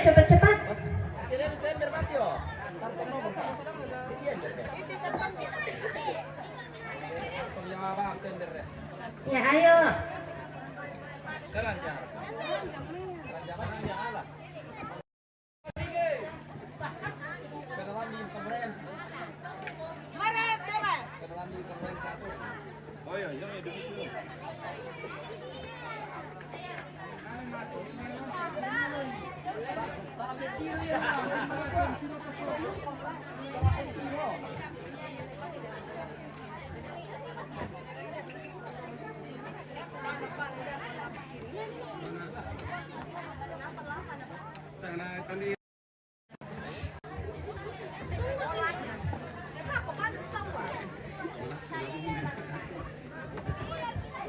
cepat-cepat. Ya, ayo. Oh iya, iya, dulu.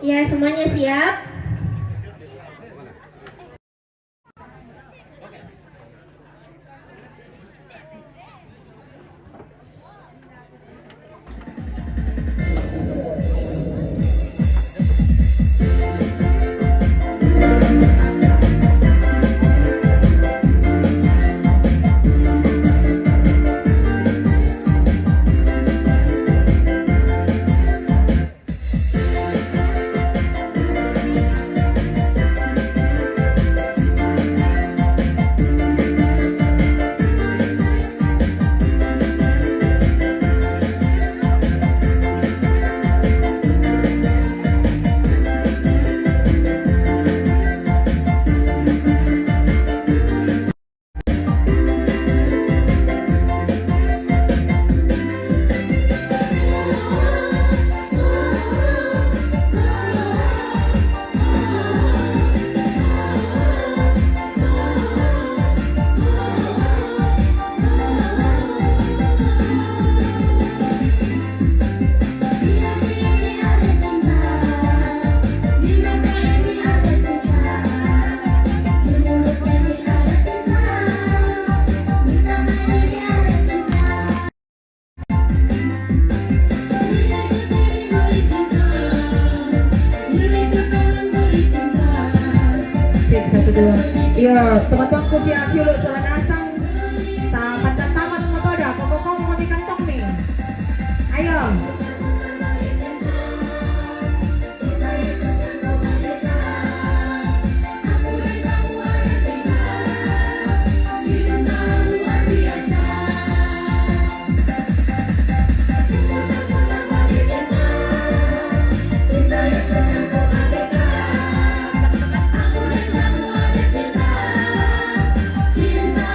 Ya, semuanya siap? Yo, teman-temanku siang siuluk selanasang taman dan taman motor dah. Kau mau di kantong nih. Ayo. Cinta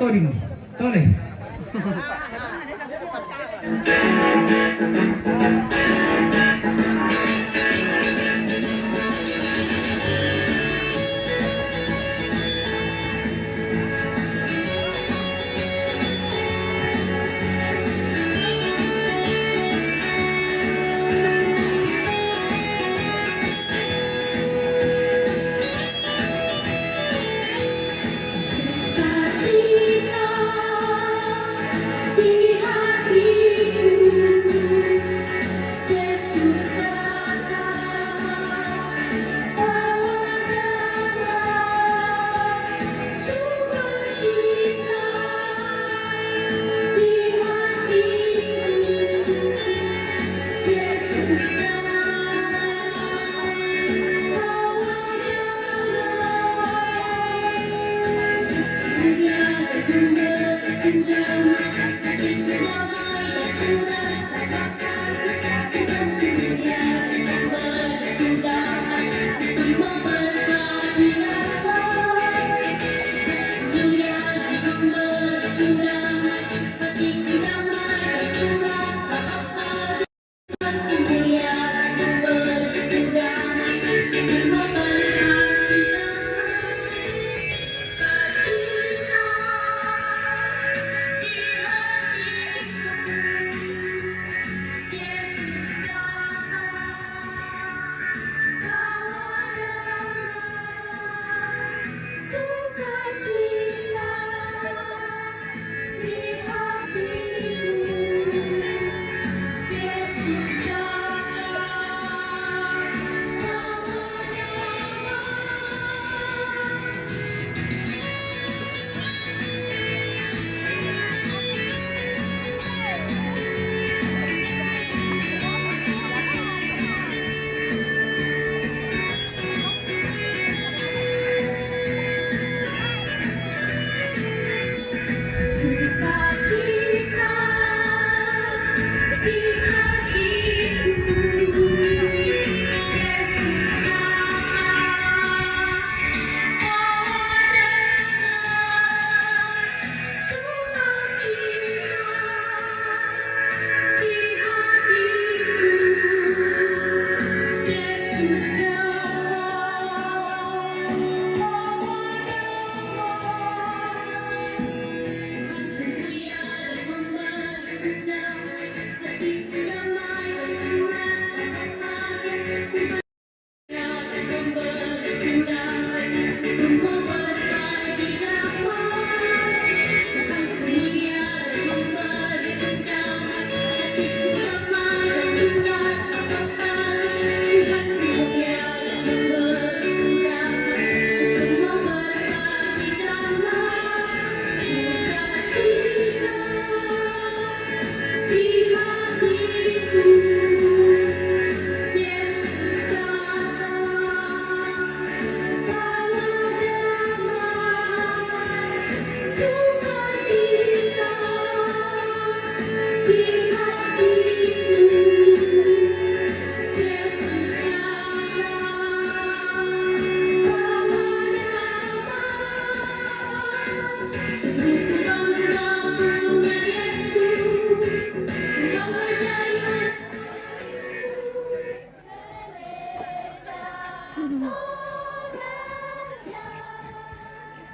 Toding. Tole.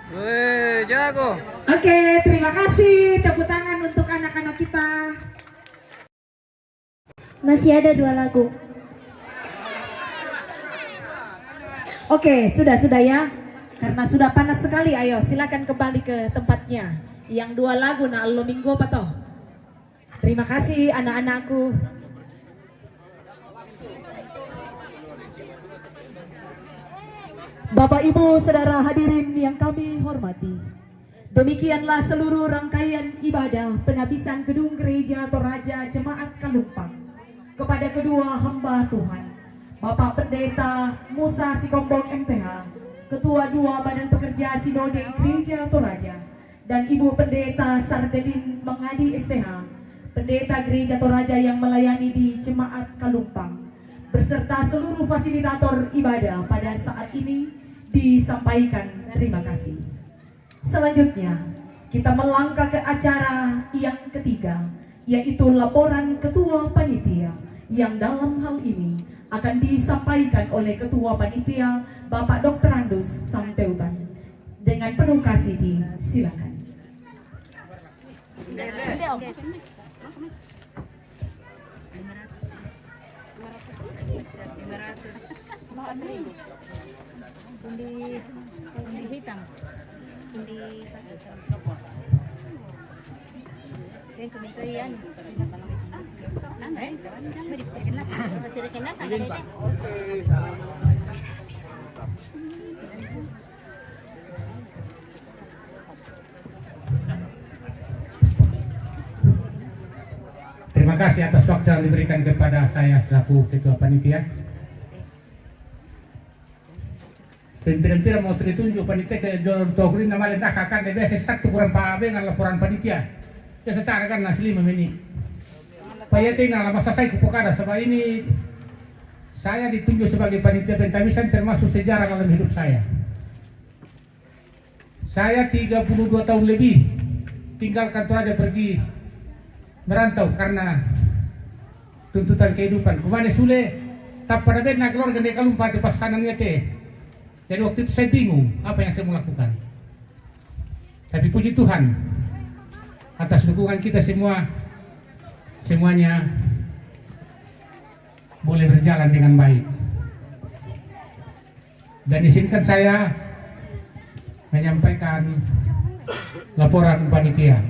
Weh, jago. Oke, terima kasih. Tepuk tangan untuk anak-anak kita. Masih ada 2 lagu. Oke, sudah ya. Karena sudah panas sekali, ayo silakan kembali ke tempatnya. Yang 2 lagu na allo minggu apa toh? Terima kasih anak-anakku. Bapak Ibu Saudara hadirin yang kami hormati. Demikianlah seluruh rangkaian ibadah penabisan gedung gereja Toraja Jemaat Kalumpang kepada kedua hamba Tuhan, Bapak Pendeta Musa Sikombong MTH, Ketua 2 Badan Pekerja Sinode Gereja Toraja, dan Ibu Pendeta Sardelin Mengadi STH, Pendeta Gereja Toraja yang melayani di Jemaat Kalumpang, beserta seluruh fasilitator ibadah pada saat ini disampaikan terima kasih. Selanjutnya, kita melangkah ke acara yang ketiga, yaitu laporan Ketua Panitia, yang dalam hal ini akan disampaikan oleh Ketua Panitia Bapak Dr. Andus Sampeutan. Dengan penuh kasih disilakan. Kundi hitam. Kundi satu. Yang kementerian. Masih rekenas ada deh. Terima kasih atas waktu yang diberikan kepada saya selaku Ketua Panitia. Pimpinan mau ditunjuk panitia ke John Togri nama lendak akan biasa satu kurang pabe dengan laporan panitia. Ya setara kan asli memini. Payete na masa saya kupokada sebab ini saya ditunjuk sebagai panitia Pentabisan termasuk sejarah dalam hidup saya. Saya 32 tahun lebih tinggalkan Toraja pergi merantau karena tuntutan kehidupan. Kumane sule tak pada ben na keluarga de Kalumpati pasanannya teh. Jadi waktu itu saya bingung apa yang saya mau lakukan. Tapi puji Tuhan atas dukungan kita semuanya boleh berjalan dengan baik. Dan izinkan saya menyampaikan laporan panitia.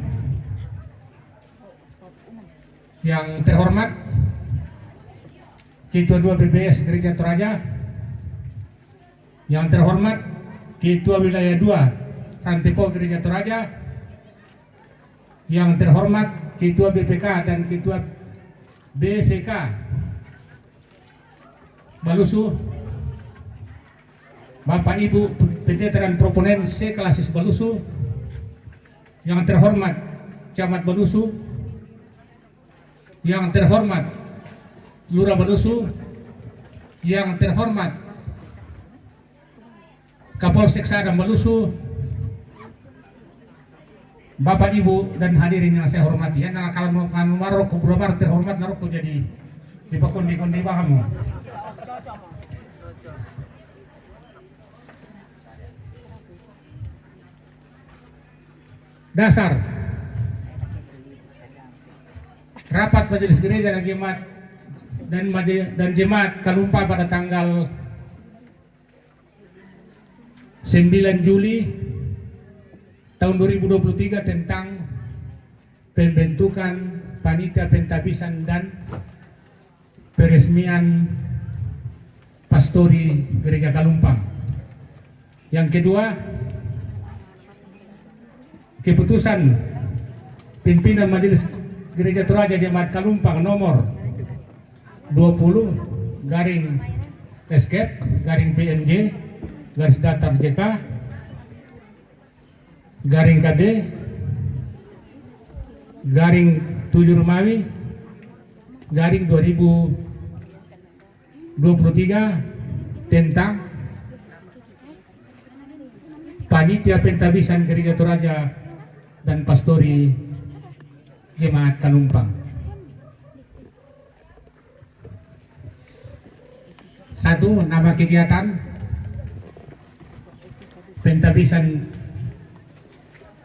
Yang terhormat Ketua 2 BBS Gereja Toraja, yang terhormat Ketua Wilayah 2 Rantipo Gereja Toraja, yang terhormat Ketua BPK dan Ketua BVK Balusu, Bapak Ibu Pendeta dan Proponen Sekelasis Balusu, yang terhormat Camat Balusu, yang terhormat Lurah Balusu, yang terhormat Kapolsek Sadam Balusu, Bapak Ibu dan hadirin yang saya hormati. Ya, nah kalau Maroko Burabar terhormat Maroko jadi di pakondi-kondi bahamu. Dasar rapat majelis gereja dan jemaat Kalumpa pada tanggal 9 Juli tahun 2023 tentang pembentukan panitia Pentabisan dan peresmian pastori Gereja Kalumpang. Yang kedua, keputusan pimpinan Majelis Gereja Toraja Jemaat Kalumpang nomor 20 garing escape garing PMJ garis datar JK garing KD garing 7 Romawi garing 2023 tentang panitia Pentabisan Gereja Toraja dan pastori Jemaat Kalumpang. Satu, nama kegiatan Pentabisan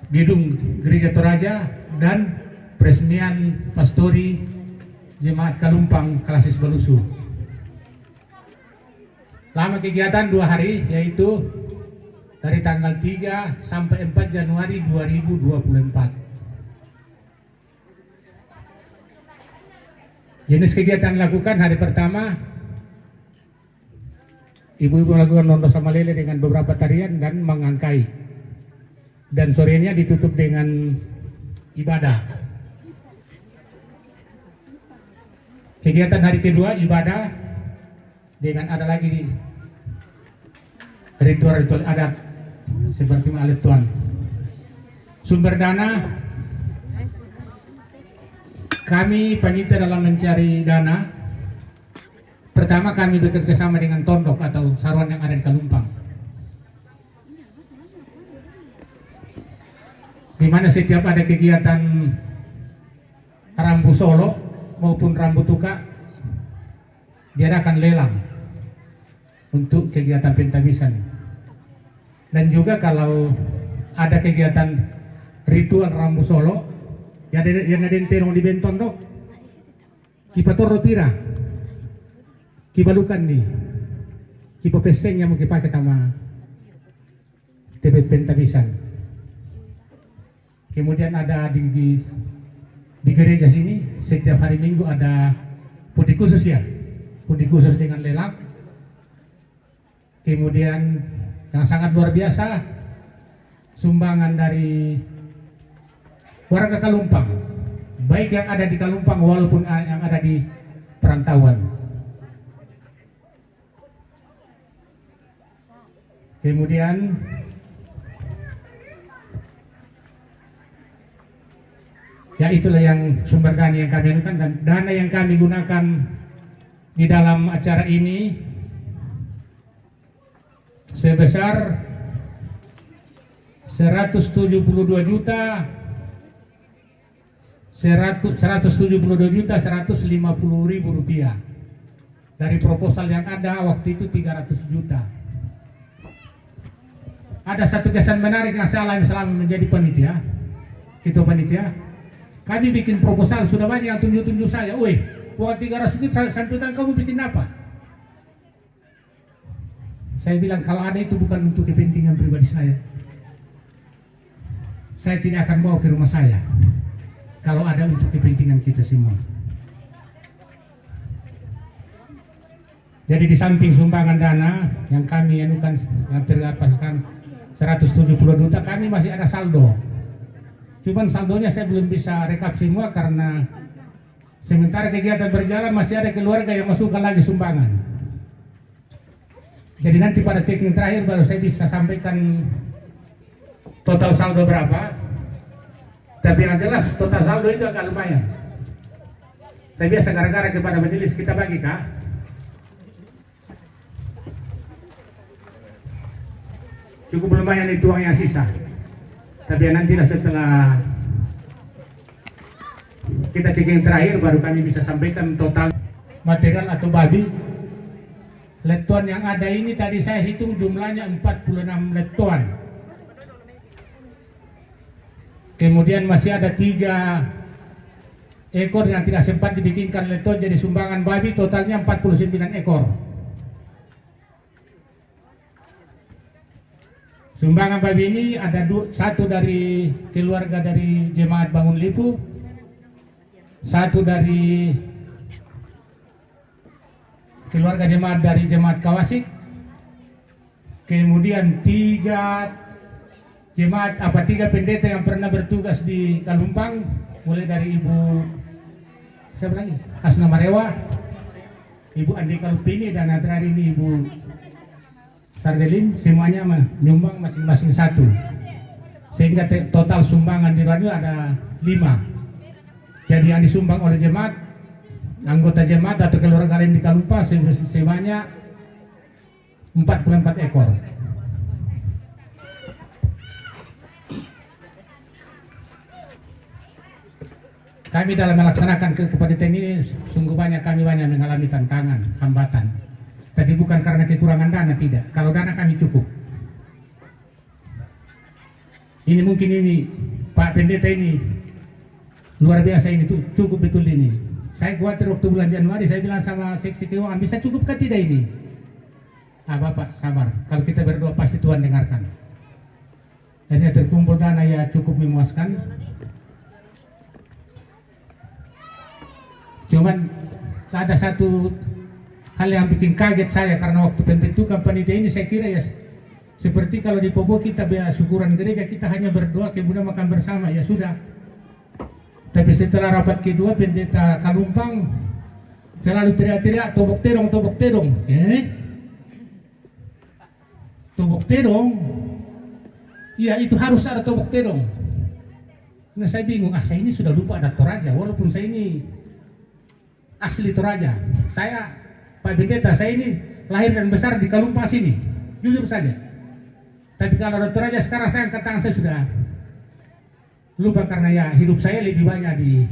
Gedung Gereja Toraja dan peresmian pastori Jemaat Kalumpang Klasis Balusu. Lama kegiatan 2 hari, yaitu dari tanggal 3 sampai 4 Januari 2024. Jenis kegiatan dilakukan hari pertama, ibu-ibu melakukan londo sama lele dengan beberapa tarian dan mengangkai. Dan sorenya ditutup dengan ibadah. Kegiatan hari kedua ibadah dengan ada lagi ritual-ritual adat seperti alat tuan. Sumber dana, kami panitia dalam mencari dana. Pertama kami bekerja sama dengan Tondok atau Saruan yang ada di Kalumpang. Di di mana setiap ada kegiatan Rambu Solo maupun Rambu Tuka diadakan lelang untuk kegiatan pentabisan. Dan juga kalau ada kegiatan ritual Rambu Solo yang ada terong di Benton dok, kipatoro tira, kibalukan nih, kipa pesteng yang mau dipakai sama TP pentabisan. Kemudian ada di gereja sini setiap hari Minggu ada pudi khusus ya, pudi khusus dengan lelang. Kemudian yang sangat luar biasa, sumbangan dari warga Kalumpang, baik yang ada di Kalumpang walaupun yang ada di perantauan. Kemudian ya itulah yang sumber dana yang kami anukan, dan dana yang kami gunakan di dalam acara ini sebesar 172.150.000 rupiah. Dari proposal yang ada waktu itu 300 juta. Ada satu kesan menarik yang saya alami selama menjadi panitia. Kita panitia, kami bikin proposal sudah banyak yang tunjuk-tunjuk saya. Woi, uang 300 juta sampai kamu bikin apa? Saya bilang kalau ada itu bukan untuk kepentingan pribadi saya tidak akan bawa ke rumah saya. Kalau ada untuk kepentingan kita semua. Jadi di samping sumbangan dana yang kami anukan yang terlepaskan 170 juta, kami masih ada saldo. Cuman saldonya saya belum bisa rekap semua karena sementara kegiatan berjalan masih ada keluarga yang masukkan lagi sumbangan. Jadi nanti pada checking terakhir baru saya bisa sampaikan total saldo berapa. Tapi yang jelas total saldo itu agak lumayan. Saya biasa gara-gara kepada majelis kita bagi kak. Cukup lumayan itu uang yang sisa. Tapi nantilah setelah kita checking terakhir baru kami bisa sampaikan total material atau babi. Letuan yang ada ini tadi saya hitung jumlahnya 46 letuan. Kemudian masih ada 3 ekor yang tidak sempat dibikinkan letuan jadi sumbangan babi, totalnya 49 ekor. Sumbangan babi ini ada satu dari keluarga dari Jemaat Bangun Lipu, satu dari keluarga jemaat dari Jemaat Kawasik, kemudian 3 pendeta yang pernah bertugas di Kalumpang, mulai dari Ibu siapa lagi? Kasna Marewa, Ibu Andika Lupini, dan terakhir ini Ibu Sardelin, semuanya menyumbang masing-masing 1. Sehingga total sumbangan di radio ada 5. Jadi yang disumbang oleh jemaat, anggota jemaat atau keluarga lain di Kalumpa sebanyak 44 ekor. Kami dalam melaksanakan kepanitiaan ini sungguh banyak mengalami tantangan, hambatan. Tapi bukan karena kekurangan dana, tidak. Kalau dana kami cukup. Ini mungkin Pak Pendeta ini luar biasa, ini tuh cukup betul ini. Saya khawatir waktu bulan Januari saya bilang sama seksi keuangan, bisa cukupkah tidak ini? Bapak sabar, kalau kita berdoa pasti Tuhan dengarkan. Akhirnya terkumpul dana ya cukup memuaskan. Cuman ada satu hal yang bikin kaget saya, karena waktu pembentukan panitia ini saya kira ya seperti kalau di Pobo kita syukuran gereja, kita hanya berdoa kemudian makan bersama, ya sudah. Tapi setelah rapat kedua pendeta Kalumpang selalu teriak-teriak tobok terong. Tobok terong? Iya, itu harus ada tobok terong. Nah saya bingung, saya ini sudah lupa ada Toraja, walaupun saya ini asli Toraja. Saya, Pak Pendeta, saya ini lahir dan besar di Kalumpang sini, jujur saja. Tapi kalau ada Toraja sekarang saya angkat tangan, saya sudah lupa karena ya hidup saya lebih banyak di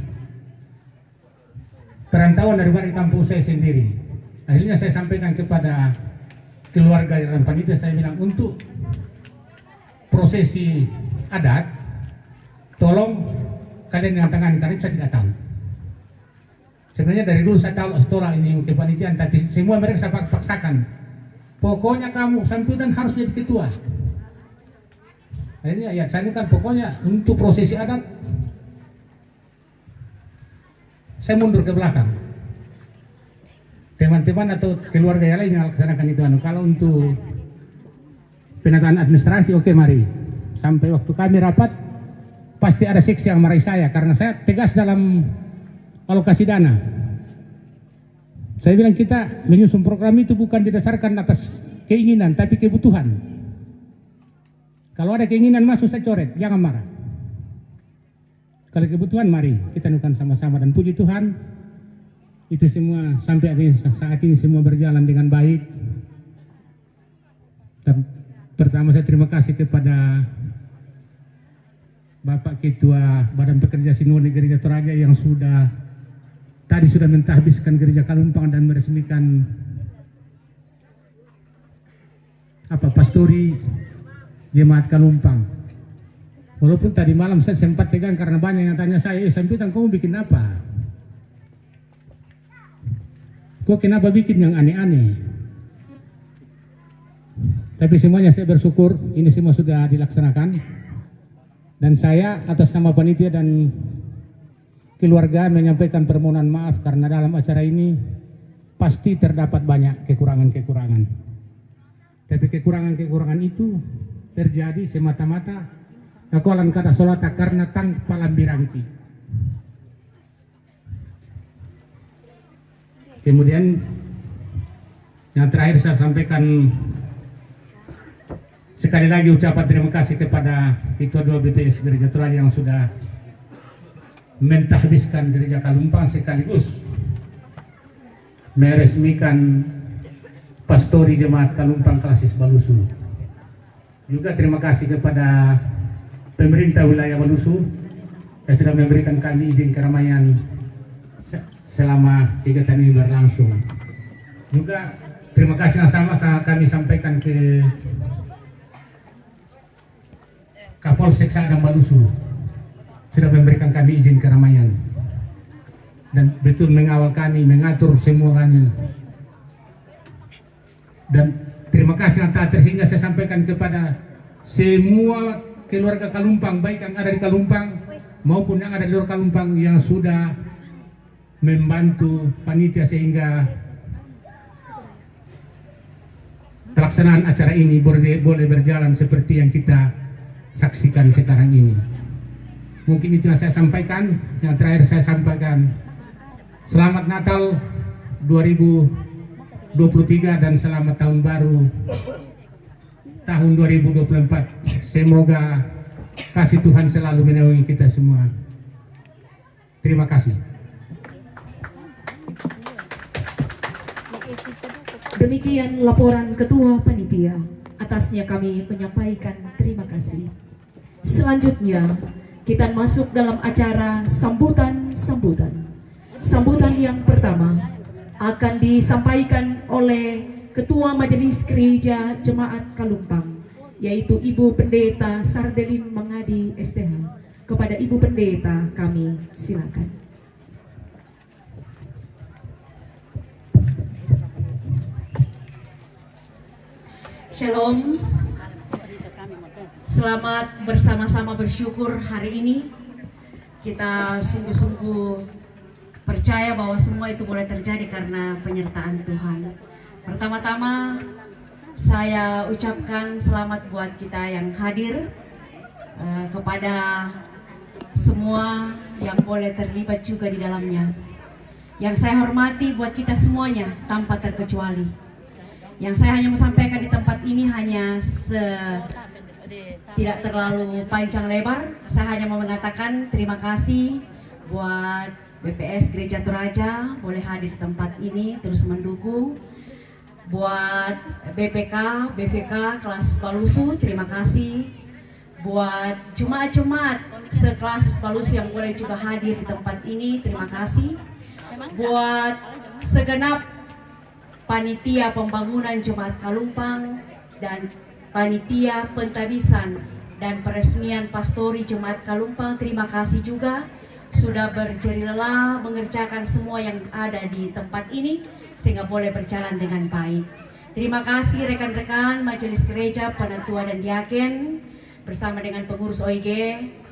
perantauan daripada di kampung saya sendiri. Akhirnya saya sampaikan kepada keluarga dan panitia, saya bilang untuk prosesi adat tolong kalian yang tangani, karena saya tidak tahu. Sebenarnya dari dulu saya tahu setelah ini kepanitiaan, tapi semua mereka saya paksakan. Pokoknya kamu sambutan harus jadi ketua. Akhirnya ya saya kan pokoknya untuk prosesi adat saya mundur ke belakang. Teman-teman atau keluarga yang lain yang laksanakan itu. Kalau untuk penataan administrasi, oke, mari. Sampai waktu kami rapat pasti ada seksi yang marahi saya karena saya tegas dalam alokasi dana. Saya bilang kita menyusun program itu bukan didasarkan atas keinginan tapi kebutuhan. Kalau ada keinginan masuk saya coret, jangan marah. Kalau kebutuhan mari kita lakukan sama-sama, dan puji Tuhan itu semua sampai saat ini semua berjalan dengan baik. Dan pertama saya terima kasih kepada Bapak Ketua Badan Pekerja Sinode Gereja Toraja yang tadi sudah mentahbiskan Gereja Kalumpang dan meresmikan pastori Jemaat Kalumpang. Walaupun tadi malam saya sempat tegang karena banyak yang tanya saya, sampitan kamu bikin apa? Kok kenapa bikin yang aneh-aneh? Tapi semuanya saya bersyukur ini semua sudah dilaksanakan. Dan saya atas nama panitia dan keluarga menyampaikan permohonan maaf karena dalam acara ini pasti terdapat banyak kekurangan-kekurangan. Tapi kekurangan-kekurangan itu terjadi semata-mata kakualan kada solata karena tang palambirangki. Kemudian yang terakhir saya sampaikan sekali lagi ucapan terima kasih kepada Ketua 2 BPS Gereja Toraja yang sudah mentahbiskan Gereja Kalumpang sekaligus meresmikan Pastori Jemaat Kalumpang Klasis Balusu. Juga terima kasih kepada pemerintah wilayah Balusu yang sudah memberikan kami izin keramaian selama kegiatan ini berlangsung. Juga terima kasih yang sama kami sampaikan ke Kapolsek Sadang Balusu, sudah memberikan kami izin keramaian dan betul mengawal kami, mengatur semuanya. Dan terima kasih yang tak terhingga saya sampaikan kepada semua keluarga Kalumpang, baik yang ada di Kalumpang maupun yang ada di luar Kalumpang yang sudah membantu panitia sehingga pelaksanaan acara ini boleh berjalan seperti yang kita saksikan sekarang ini. Mungkin itu yang saya sampaikan. Yang terakhir saya sampaikan selamat Natal 2023 dan selamat tahun baru tahun 2024. Semoga kasih Tuhan selalu menaungi kita semua. Terima kasih. Demikian laporan Ketua Panitia. Atasnya kami menyampaikan terima kasih. Selanjutnya kita masuk dalam acara sambutan. Sambutan yang pertama akan disampaikan oleh Ketua Majelis Gereja Jemaat Kalumpang, yaitu Ibu Pendeta Sardelin Mangadi STH. Kepada Ibu Pendeta kami silakan. Shalom. Selamat bersama-sama bersyukur hari ini. Kita sungguh-sungguh percaya bahwa semua itu boleh terjadi karena penyertaan Tuhan. Pertama-tama saya ucapkan selamat buat kita yang hadir, kepada semua yang boleh terlibat juga di dalamnya. Yang saya hormati buat kita semuanya tanpa terkecuali. Yang saya hanya mau sampaikan di tempat ini hanya tidak terlalu panjang lebar. Saya hanya mau mengatakan terima kasih buat BPS Gereja Toraja boleh hadir di tempat ini terus mendukung. Buat BPK, BVK Klasis Balusu terima kasih. Buat jemaat-jemaat sekelas Balusu yang boleh juga hadir di tempat ini, terima kasih. Buat segenap panitia pembangunan Jemaat Kalumpang dan panitia pentabisan dan peresmian pastori Jemaat Kalumpang, terima kasih juga sudah berjeri lelah mengerjakan semua yang ada di tempat ini sehingga boleh berjalan dengan baik. Terima kasih rekan-rekan Majelis Gereja, Penatua dan Diaken bersama dengan pengurus OIG,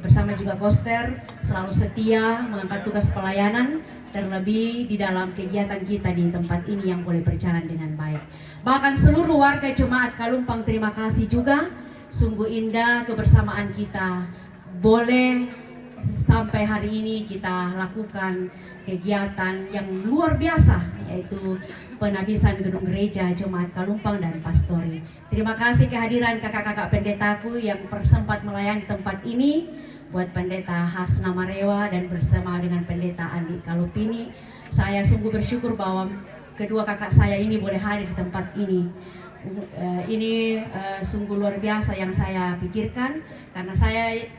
bersama juga Koster, selalu setia mengangkat tugas pelayanan, terlebih di dalam kegiatan kita di tempat ini yang boleh berjalan dengan baik. Bahkan seluruh warga Jemaat Kalumpang terima kasih juga, sungguh indah kebersamaan kita. Boleh sampai hari ini kita lakukan kegiatan yang luar biasa, yaitu penabisan gedung gereja Jemaat Kalumpang dan pastori. Terima kasih kehadiran kakak-kakak pendetaku yang sempat melayani tempat ini, buat pendeta Hasna Marewa dan bersama dengan pendeta Andi Kalupini. Saya sungguh bersyukur bahwa kedua kakak saya ini boleh hadir di tempat ini. Ini sungguh luar biasa yang saya pikirkan, karena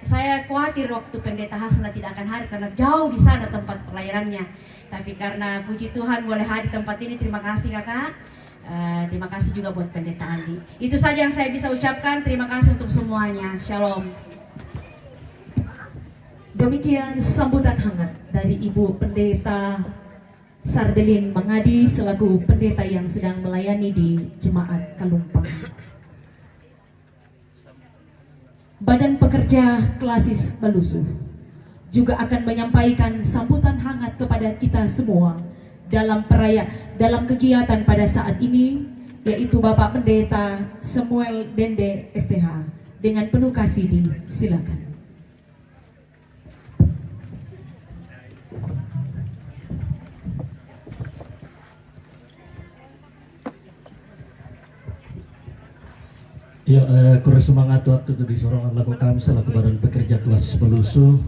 saya khawatir waktu pendeta Hasna tidak akan hadir karena jauh di sana tempat pelayanannya. Tapi karena puji Tuhan boleh hadir di tempat ini, terima kasih kakak. Terima kasih juga buat pendeta Andi. Itu saja yang saya bisa ucapkan. Terima kasih untuk semuanya. Shalom. Demikian sambutan hangat dari Ibu Pendeta Sardelin Mangadi selaku pendeta yang sedang melayani di Jemaat Kalumpang. Badan Pekerja Klasis Balusu juga akan menyampaikan sambutan hangat kepada kita semua dalam kegiatan pada saat ini, yaitu Bapak Pendeta Samuel Dende STH. Dengan penuh kasih silakan. Ya, kurang semangat waktu itu disorongan laku kami selaku Badan Pekerja Kelas Balusu.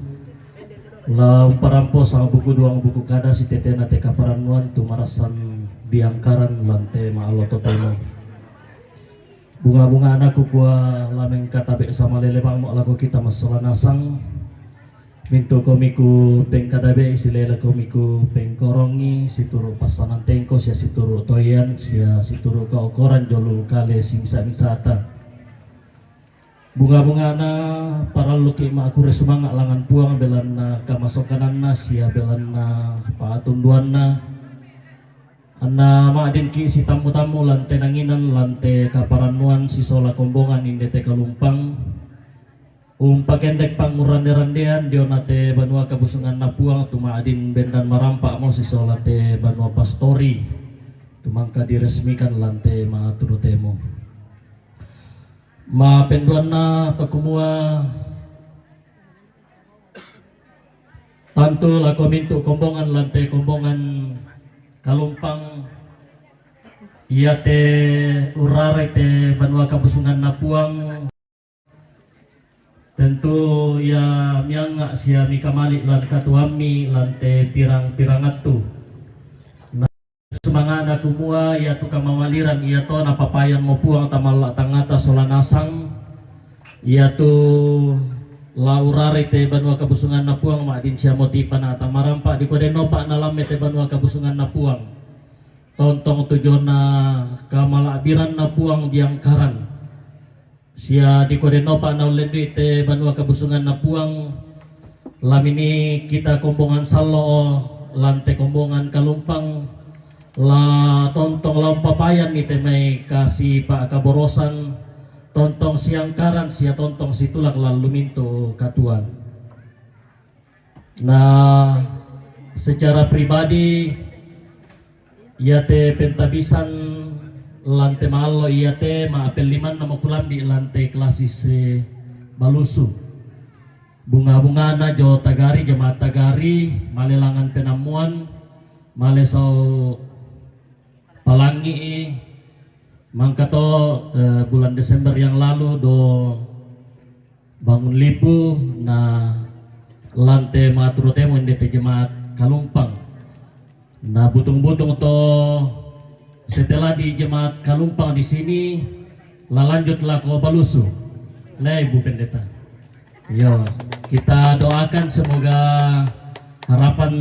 La parampo sama buku duang buku kada si tetena teka paranuan tu marasan diangkaran lante maalo totemo. Bunga-bunga anakku kuah lameng katabe sama lele bang mo laku kita masola nasang. Minto komiku pengkadabe isilela komiku pengkorongi situru pasanan tengko sia situru toyan sia situru kaukoran jolu kale simsa-misata. Bunga-bunga na para luki aku resumanga langan puang belan na kamasokanan na sia belan na paatunduan na anna maadin ki si tamu-tamu lante nanginan lante kaparanuan si sola kombongan indete Kalumpang pakendek pangurande-randean dionate banua kabusungan na puang tumaadin bendan marampa mo si sola te banua pastori tumangka diresmikan lante maaturutemo. Mapenduan na pakumua tanto la kominto kombongan lante kombongan Kalumpang ia te urare te banua kabusungan na puang tentu ya mianga sia mikamali lan katuami lante pirang-pirangatu semangat na kumua ya tu kamamaliran iya to napapayan mo puang tamala tangata solanasang iya tu laurare te banua kabusungan na puang maadin siya motipa na tamarampa di kode nopa na lame te banua kabusungan na puang tontong tujuan na kamalabiran na puang diangkaran sia di kode nopa na ulendi te banua kabusungan na puang lamini kita kombongan salo lante kombongan Kalumpang la tontong lampapayan ni temay kasi pa kaborosan tontong siangkaran sia tontong situlak lalu minto katuan. Nah secara pribadi ia te pentabisan lante malo ia te maapel liman nama kulambi lante klasis Balusu bunga-bunga na jo tagari jemaat tagari malelangan penamuan maleso Palangi mangkato bulan Desember yang lalu do bangun lipu na lante maturutemo indete Jemaat Kalumpang na butung-butung to setelah di Jemaat Kalumpang di sini lalanjut lah ke Balusu lah Ibu Pendeta Yo, kita doakan semoga harapan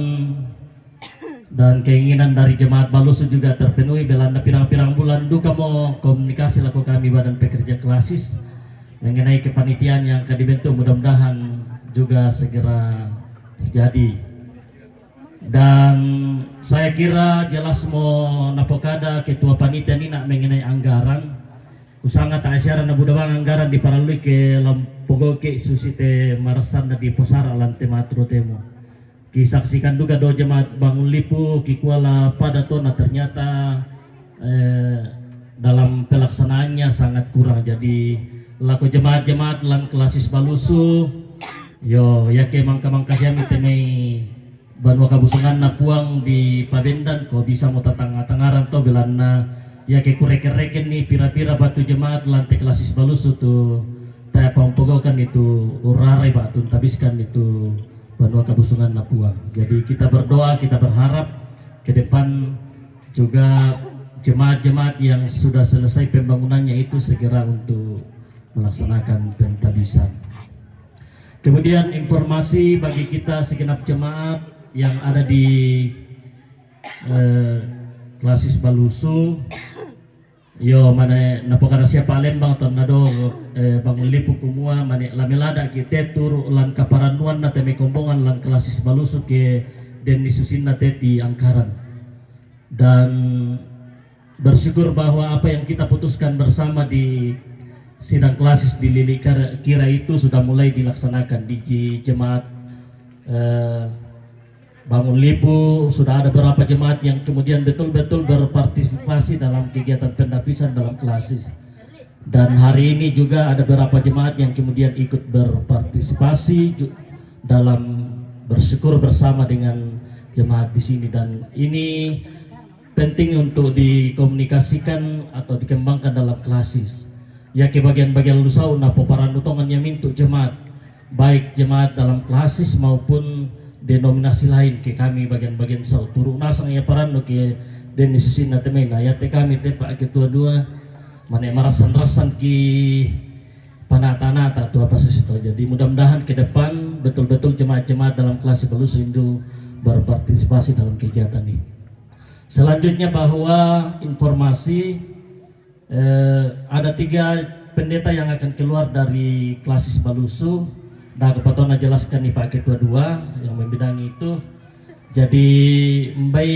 dan keinginan dari jemaat Balusu juga terpenuhi. Belanda pirang-pirang bulan duka mau komunikasi laku kami Badan Pekerja Klasis mengenai kepanitiaan yang akan dibentuk, mudah-mudahan juga segera terjadi. Dan saya kira jelas mau napokada ketua panitia ini nak mengenai anggaran usanga tak asyara na budawang anggaran di paralui ke lampogo ke susite marasan na di posara lante matro temo. Kisaksikan juga do jemaat Bangun Lipu kikuala pada tona ternyata dalam pelaksanaannya sangat kurang. Jadi laku jemaat-jemaat lan klasis Balusu yo ya ke mangka-mangka siami temei banwa kabusungan na puang di Pabendan ko bisa mo tatang-tangaran to belana ya ke kureken-reken nih pira-pira batu jemaat lantai klasis Balusu tu taya pampogokan itu urare batu tabiskan itu banua kabusungan na puang. Jadi kita berdoa, kita berharap ke depan juga jemaat-jemaat yang sudah selesai pembangunannya itu segera untuk melaksanakan pentabisan. Kemudian informasi bagi kita segenap jemaat yang ada di klasis Balusu, yo mana napokara siapa Palembang atau nado Bangun Lipu kumua mana lamelada kita tur lan kaparanuan na teme kombongan lan klasis Balusu ke den disusin na di angkaran. Dan bersyukur bahwa apa yang kita putuskan bersama di sidang klasis di Lili Kira itu sudah mulai dilaksanakan di jemaat Bangun Lipu. Sudah ada beberapa jemaat yang kemudian betul-betul berpartisipasi dalam kegiatan pendapisan dalam klasis. Dan hari ini juga ada beberapa jemaat yang kemudian ikut berpartisipasi dalam bersyukur bersama dengan jemaat di sini. Dan ini penting untuk dikomunikasikan atau dikembangkan dalam klasis. Ya ke bagian-bagian lusau napo paranutongannya mintu jemaat, baik jemaat dalam klasis maupun denominasi lain ke kami bagian-bagian sau turu nasang ya parano ke den disusin na temay na ya te kami te pak ketua dua mana marasan-rasan ki panata-nata tu apa susito. Jadi mudah-mudahan ke depan betul-betul jemaat-jemaat dalam klasis Balusu itu berpartisipasi dalam kegiatan ini. Selanjutnya bahwa informasi ada 3 pendeta yang akan keluar dari klasis Balusu. Nah kepatona jelaskan nih Pak Ketua 2 yang membidangi itu. Jadi Mbai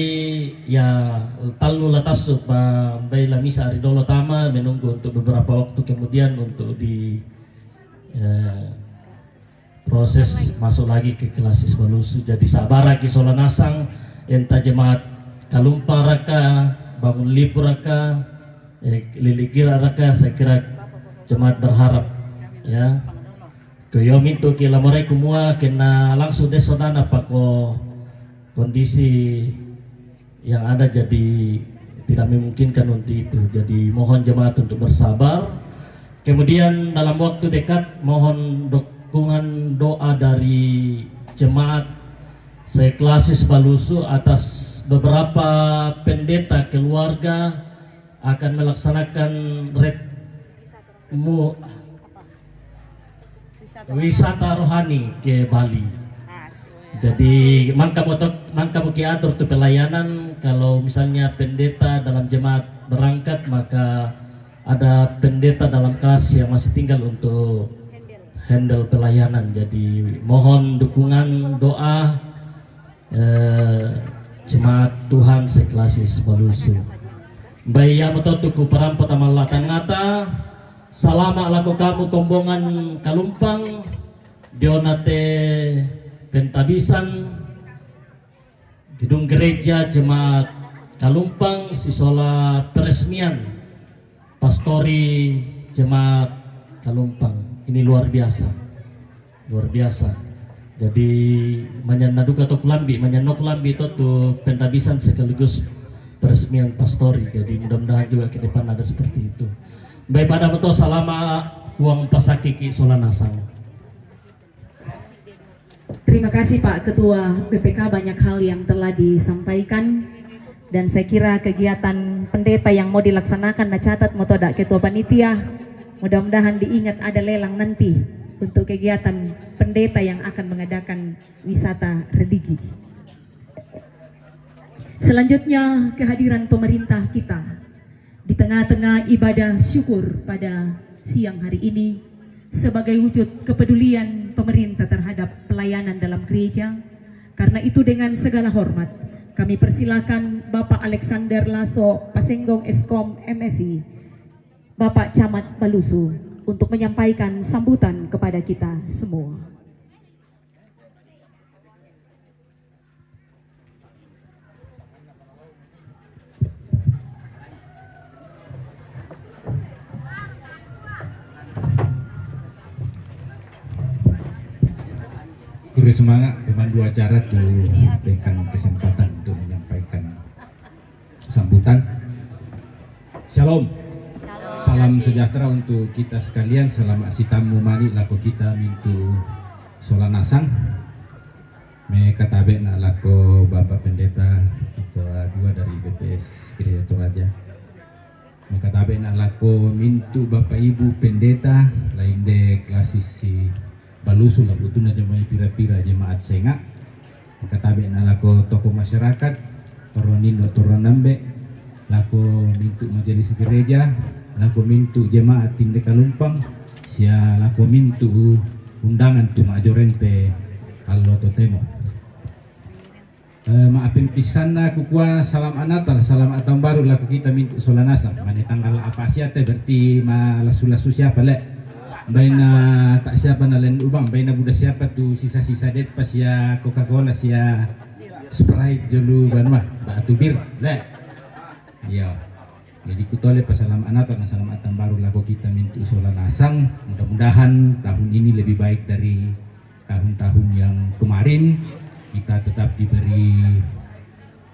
ya talu latasu Pak Mbai Lamisa Aridolo Tama menunggu untuk beberapa waktu kemudian untuk di proses masuk lagi ke klasis Balusu. Jadi sabara ki Solanasang entah jemaat Kalumpa raka Bangun Lipu raka Lili Kira raka, saya kira jemaat berharap ya Kuyomin tu kila morai kumua kena langsung desodana pako kondisi yang ada jadi tidak memungkinkan untuk itu. Jadi mohon jemaat untuk bersabar. Kemudian dalam waktu dekat mohon dukungan doa dari jemaat seklasis Balusu atas beberapa pendeta keluarga akan melaksanakan wisata rohani ke Bali. Jadi mangka muki atur tu pelayanan. Kalau misalnya pendeta dalam jemaat berangkat, maka ada pendeta dalam kelas yang masih tinggal untuk handle pelayanan. Jadi mohon dukungan doa jemaat Tuhan seklasis Balusu. Baya mototuku perampot amal latang-ngata. Salama laku kamu kombongan Kalumpang Dionate Pentabisan Gedung Gereja Jemaat Kalumpang Sisola peresmian Pastori Jemaat Kalumpang. Ini luar biasa. Luar biasa. Jadi manyannaduka to kulambi, manyanno kulambi itu tuh pentabisan sekaligus peresmian pastori. Jadi mudah-mudahan juga ke depan ada seperti itu. Baik pada betul salama uang pasakiki Solanasang. Terima kasih Pak Ketua BPK, banyak hal yang telah disampaikan dan saya kira kegiatan pendeta yang mau dilaksanakan catat motoda Ketua Panitia, mudah-mudahan diingat ada lelang nanti untuk kegiatan pendeta yang akan mengadakan wisata religi. Selanjutnya kehadiran pemerintah kita di tengah-tengah ibadah syukur pada siang hari ini sebagai wujud kepedulian pemerintah terhadap pelayanan dalam gereja. Karena itu dengan segala hormat kami persilakan Bapak Alexander Lasso Pasenggong Eskom MSI, Bapak Camat Balusu untuk menyampaikan sambutan kepada kita semua. Kuri semangat pemandu acara tuh berikan kesempatan untuk menyampaikan sambutan. Shalom. Salam sejahtera untuk kita sekalian. Selamat sitamu mari lako kita mintu solanasang. Me katabe na lako Bapak Pendeta Ketua 2 dari BPS Gereja Toraja. Me katabe na lako mintu Bapak Ibu Pendeta lain de klasis si Balusu lah butuna jemaat pira-pira jemaat senga. Katabe na lako tokoh masyarakat toronin toronambe lako mintu majelis gereja lako mintu jemaat tinde kalumpang sia lako mintu undangan tu majorente allo totemo. Maafin pisana kukua salam anatal salam atang baru lako kita mintu solanasa mane tanggal apa siate berarti malasu-lasu siapa le baina tak siapa na len ubang baina buda siapa tu sisa-sisa det pas ya Coca-Cola sia Sprite jolu banwa batu bir le iya jadi kutole pasalam anak na salamatan baru lako kita mintu solanasang. Mudah-mudahan tahun ini lebih baik dari tahun-tahun yang kemarin. Kita tetap diberi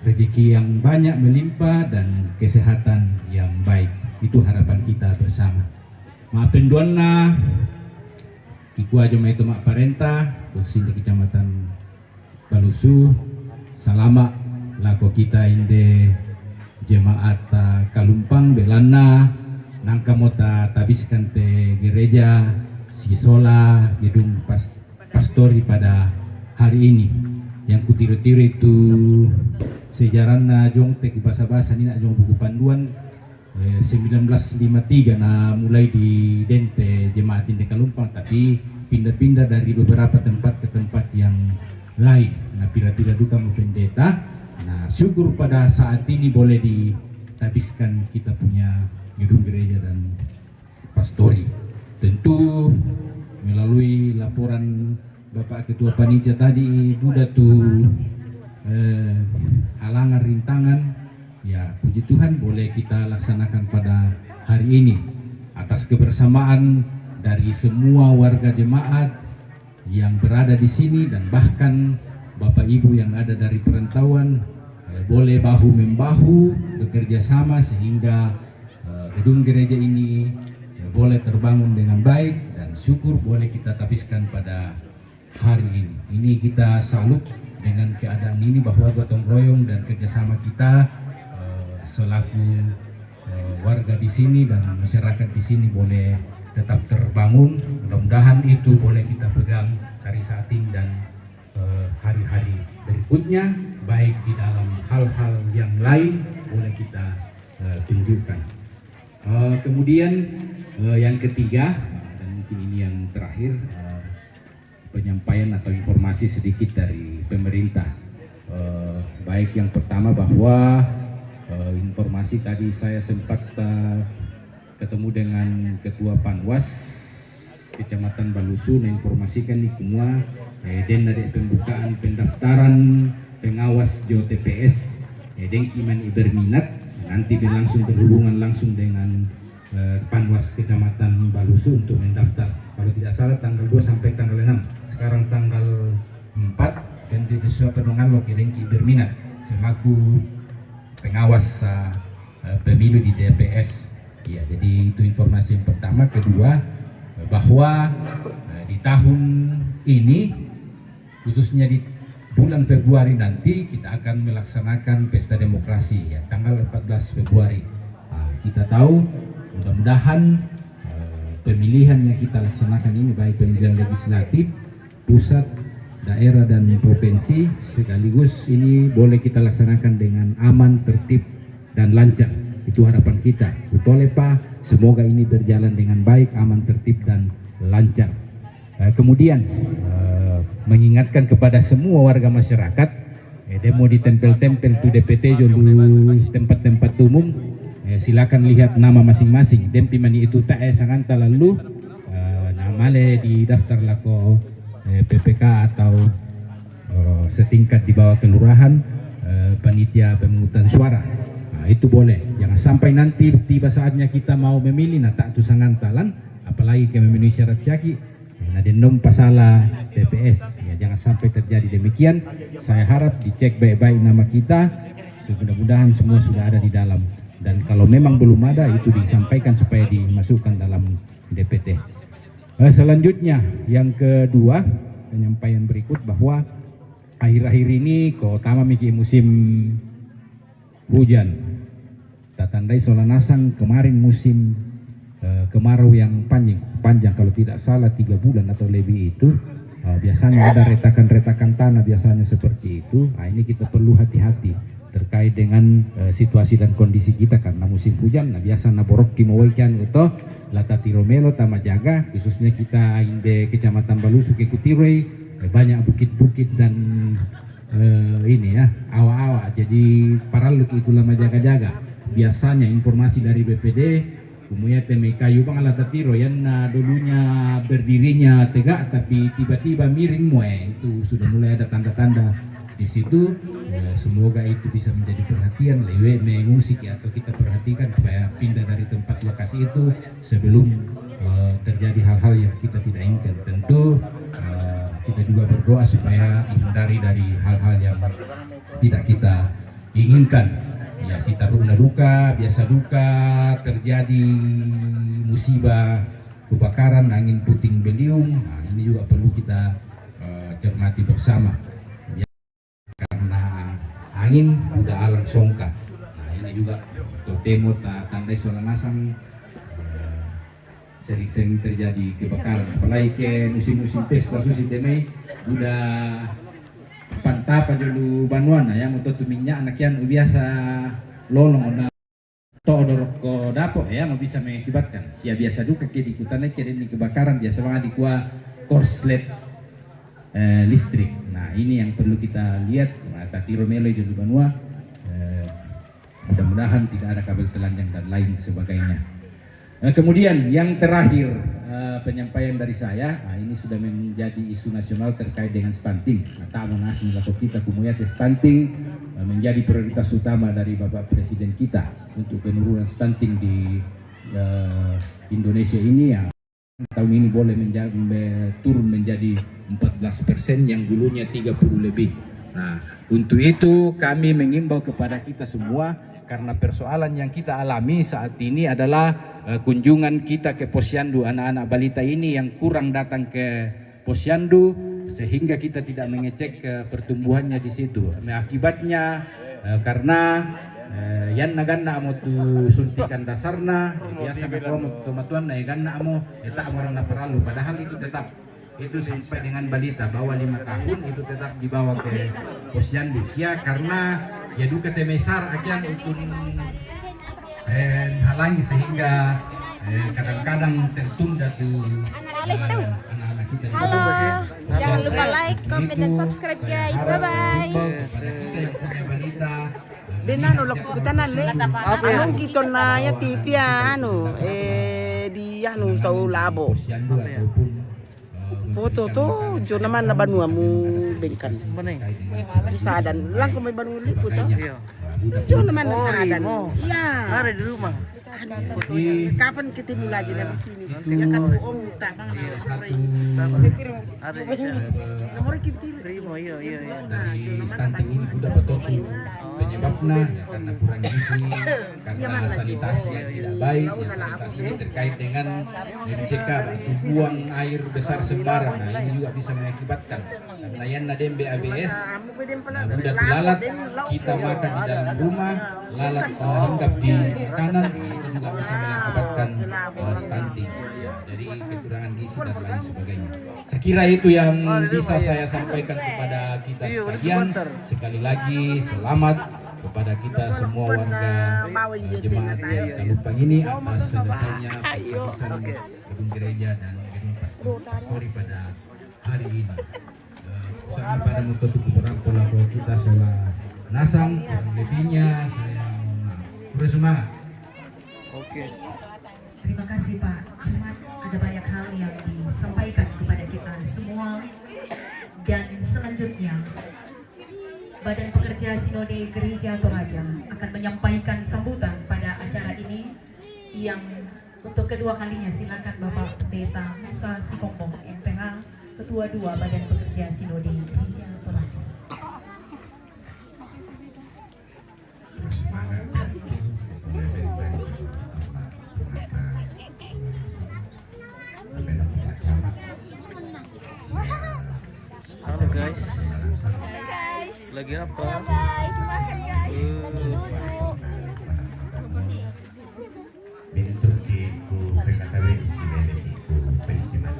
rezeki yang banyak melimpah dan kesehatan yang baik. Itu harapan kita bersama. Maafin duana Iku aja itu mak parenta khusus di Kecamatan Balusu. Salama lako kita inde jemaat Kalumpang belana nangka mota tabiskan te gereja Sisola gedung pastori pada hari ini yang kutiru-tiru itu sejarahna jong tek bahasa-bahasa ini nak jong buku panduan 1953 na mulai di Dente jemaat di Kalumpang tapi pindah-pindah dari beberapa tempat ke tempat yang lain. Nah pira-pira duka mau pendeta. Nah syukur pada saat ini boleh ditabiskan kita punya gedung gereja dan pastori. Tentu melalui laporan Bapak Ketua Panitia tadi Buddha tuh halangan rintangan. Ya puji Tuhan boleh kita laksanakan pada hari ini atas kebersamaan dari semua warga jemaat yang berada di sini dan bahkan Bapak Ibu yang ada dari perantauan boleh bahu-membahu bekerja sama sehingga gedung gereja ini boleh terbangun dengan baik dan syukur boleh kita tabiskan pada hari ini. Ini kita salut dengan keadaan ini bahwa gotong royong dan kerjasama kita selaku warga di sini dan masyarakat di sini boleh tetap terbangun. Mudah-mudahan itu boleh kita pegang hari saat ini dan hari-hari berikutnya, baik di dalam hal-hal yang lain boleh kita tunjukkan. Kemudian yang ketiga dan mungkin ini yang terakhir, penyampaian atau informasi sedikit dari pemerintah. Baik yang pertama bahwa informasi tadi saya sempat ketemu dengan Ketua Panwas Kecamatan Balusu menginformasikan di semua dan ada pembukaan pendaftaran pengawas JOTPS dan kiman berminat nanti langsung berhubungan langsung dengan Panwas Kecamatan Balusu untuk mendaftar. Kalau tidak salah tanggal 2 sampai tanggal 6. Sekarang tanggal 4 dan di desa penongan Dengki berminat selaku pengawas pemilu di TPS. Ya, jadi itu informasi yang pertama. Kedua, bahwa di tahun ini khususnya di bulan Februari nanti kita akan melaksanakan pesta demokrasi ya, tanggal 14 Februari. Kita tahu mudah-mudahan pemilihan yang kita laksanakan ini, baik pemilihan legislatif, pusat, daerah dan provinsi, sekaligus ini boleh kita laksanakan dengan aman, tertib dan lancar. Itu harapan kita. Utolepa, semoga ini berjalan dengan baik, aman, tertib dan lancar. Kemudian mengingatkan kepada semua warga masyarakat, demo di tempel-tempel tu DPT jolu tempat-tempat umum, silakan lihat nama masing-masing. Dempi mani itu tak sanganta lalu nama le di daftar lako PPK atau setingkat di bawah kelurahan, panitia pemungutan suara. Nah, itu boleh. Jangan sampai nanti tiba saatnya kita mau memilih, nah tak tu sangantalan, apalagi ke memenuhi syarat syaki, nah denom pasala TPS. Ya, jangan sampai terjadi demikian. Saya harap dicek baik-baik nama kita. Mudah-mudahan semua sudah ada di dalam. Dan kalau memang belum ada, itu disampaikan supaya dimasukkan dalam DPT. Selanjutnya, yang kedua, penyampaian berikut bahwa akhir-akhir ini kok tama miki musim hujan. Tatandai Solanasang kemarin musim kemarau yang panjang, kalau tidak salah 3 bulan atau lebih itu. Biasanya ada retakan-retakan tanah, biasanya seperti itu. Nah, ini kita perlu hati-hati terkait dengan situasi dan kondisi kita karena musim hujan. Nah, biasa naborok kimawaikan utoh lata tiromelo tama jaga, khususnya kita inde Kecamatan Balusu ke Kutiroi, banyak bukit-bukit dan ini ya awa-awa, jadi paraluk itu lama jaga-jaga. Biasanya informasi dari BPD kemudian teme kayu bang lata tiro yang dulunya berdirinya tegak tapi tiba-tiba miring itu sudah mulai ada tanda-tanda di situ. Semoga itu bisa menjadi perhatian lewe mengusik atau kita perhatikan supaya pindah dari tempat lokasi itu sebelum terjadi hal-hal yang kita tidak inginkan. Tentu kita juga berdoa supaya dihindari dari hal-hal yang tidak kita inginkan. Ya, sita duka, biasa duka, terjadi musibah kebakaran, angin puting beliung. Nah, ini juga perlu kita cermati bersama. Karena angin udah alang songka. Nah, ini juga demo tandai Solanasang sering-sering terjadi kebakaran. Apalagi ke musim-musim pesta susi temei udah pantapa dulu banuan yang untuk minyak anak yang biasa lolong ona to odorok ko dapo ya mau bisa mengakibatkan. Sia biasa duka ke dikutannya kira ini kebakaran biasa banget di kuah korslet listrik. Nah, ini yang perlu kita lihat. Tatiro mele jadi banua, mudah-mudahan tidak ada kabel telanjang dan lain sebagainya. Kemudian yang terakhir penyampaian dari saya, ini sudah menjadi isu nasional terkait dengan stunting. Tamu nasi laku kita kumuyat stunting menjadi prioritas utama dari Bapak Presiden kita untuk penurunan stunting di Indonesia ini ya. Tahun ini boleh turun menjadi 14% yang dulunya 30 lebih. Nah, untuk itu kami mengimbau kepada kita semua karena persoalan yang kita alami saat ini adalah kunjungan kita ke posyandu anak-anak balita ini yang kurang datang ke posyandu sehingga kita tidak mengecek pertumbuhannya di situ. Akibatnya karena yan naganna mo tu suntikan dasarna biasa mo tumatuan na ganna mo eta mo na paralu padahal itu tetap itu sampai dengan balita bawah 5 tahun itu tetap dibawa ke posyandu sia karena ya duka temesar akan untuk halangi sehingga kadang-kadang tertunda tuh anak-anak kita. Halo, jangan lupa like, comment, dan subscribe guys. Bye-bye. Denan ulo kutanan le. Anong kito na ya TV di sa labo. Foto to, jo naman na banua mo bengkan. Sadan lang kung may banung lipot to. Jo naman na sadan. Iya. Ada di rumah. Kapan ketemu lagi dari sini? Ya kan bohong tak bang. Nomor kita terima iya. Dari stunting ini sudah betul penyebabnya ya, karena kurang gizi, karena sanitasi yang tidak baik. Ya, sanitasi ini terkait dengan mencegah atau buang air besar sembarang. Nah, ini juga bisa mengakibatkan karena yan na din BABS na budak lalat kita makan di dalam rumah, lalat hinggap di makanan, itu juga bisa mengakibatkan stunting ya, dari kekurangan gizi dan lain sebagainya. Saya kira itu yang bisa saya sampaikan kepada kita sekalian. Sekali lagi selamat kepada kita semua warga jemaat Kalumpang ini atas selesainya penghabisan gedung gereja dan gedung pastori pada hari ini. Sama pada mutu beberapa lagu kita salah nasang, kurang lebihnya saya mohon maaf. Bersemangat. Oke. Terima kasih Pak Jemaat, ada banyak hal yang disampaikan kepada kita semua. Dan selanjutnya Badan Pekerja Sinode Gereja Toraja akan menyampaikan sambutan pada acara ini yang untuk kedua kalinya. Silakan Bapak Pendeta Musa Sikompong, MPH, Ketua 2 Badan Pekerja Sinode Gereja Toraja. Halo guys. Lagi apa? Guys, makan guys. Lagi duduk. Bentukku PKKW ku pesiman.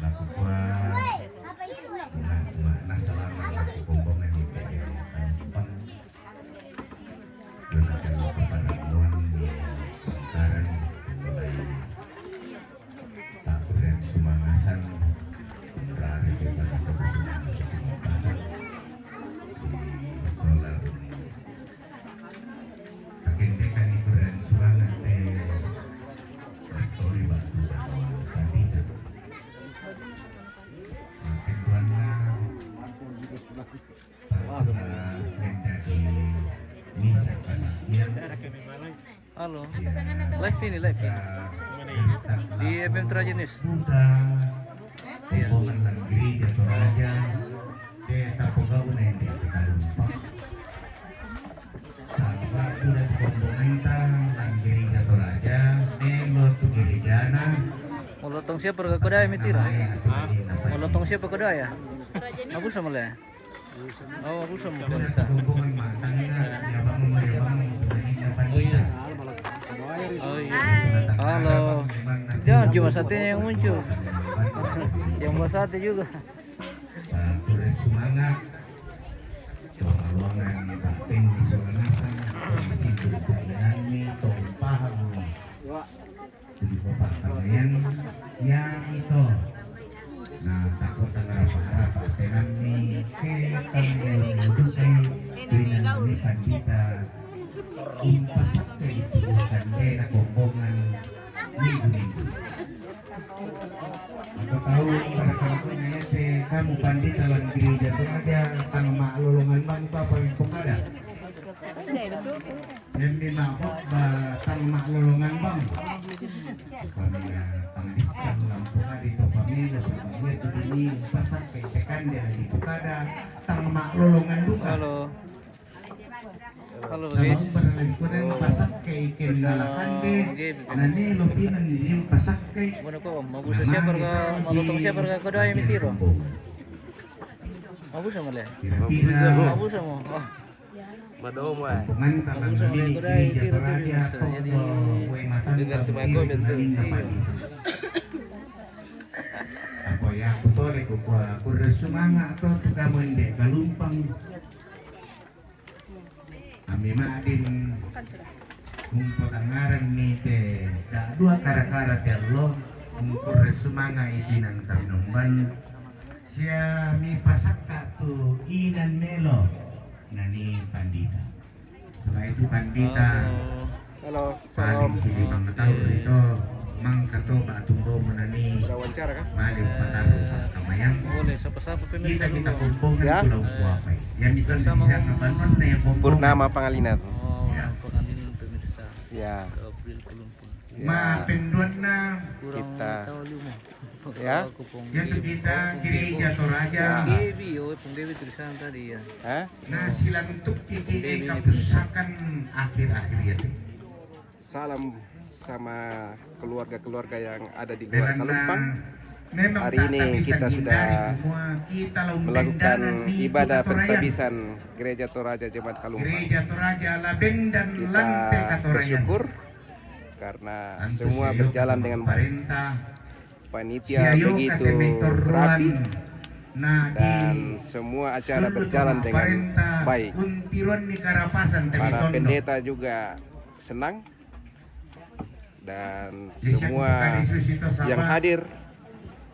Laku kuat. Nah selama laku kombongan di PKKW Kalumpang. Gunakan kepada di sekarang mulai Pak Bren Sumangasan berada di pada keputusan solar pakendekan itu dan suara pastori batu bandita makin tuanna pada menjadi misa kesaktian. Halo. Live sini live. Di FM Toraja News. Hubungan lang gereja Toraja tapugaw na hindi Kalumpang sa bago na kombonanta lang gereja Toraja nelo tu gereja na Molotong siapa ke kodaya mitira? Molotong siapa kodaya? Aku sama lah. Oh, aku sama bisa. hubungan matangnya yabang mayabang na pandita. Oh iya. Halo. Jangan cuma satunya yang muncul. Yang mau satu juga. Terus semangat ruangan penting di Solanasan kondisi keadaan ini tumpahan di bapak kalian yang itu nah takut harap tenan ni ke kami dudukai dengan ni pandita impasak ke dibutuhkan na kombongan minggu-minggu. Aku tahu para kamu kamu pandita lan gereja Toraja tang maklulungan bang itu apa yang ada? Yang dimaksud tang maklulungan bang. Kami tang disang lampungan itu kami sebagai begini pasak petekan dia di Bukada tang maklulungan duka. Halo. Halo Sama guys. umbar lingkungan pasak kay kinalakan deh. Nani lupinan yung pasak kay. Bueno kok, mau busa siapa ke molotong siapa ke kodaya mitiro? Mau busa malah. Mau busa mau. Oh. Hubungan tangan dili gereja Toraja todo kue matan Ako ya aku tole ko aku resumanga to tukamende Kalumpang. Ami maadin kung patangaran ni te dua kara-kara tello kung resumanga itinan Kalumpang siya mi pasaka tu inan nelo nani pandita. Setelah itu pandita paling si limang tahun itu mang kato batumbo menani balik pataru kamayang Boleh siapa-siapa pemirsa. kita kumpulkan pulau Kuapai yang itu bisa ngebangun na yang kumpul Purnama Pangalinat. ya Pengalinan pemirsa. Ya, April Kalumpang. ma penduan na Kurang Kita. tahu lima. Ya. Aku pong yang itu kita gereja Toraja Dewi, oh pong Dewi tulisan tadi ya. Hah? nah silang untuk titi kapusakan akhir-akhir itu Salam sama keluarga-keluarga yang ada di luar karena Kalumpang. hari ini kita sudah melakukan ibadah pentabisan Gereja Toraja Jemaat Kalumpang. Kita bersyukur karena semua berjalan dengan baik. Panitia begitu rapi dan semua acara berjalan dengan baik. Para pendeta juga senang dan semua yang hadir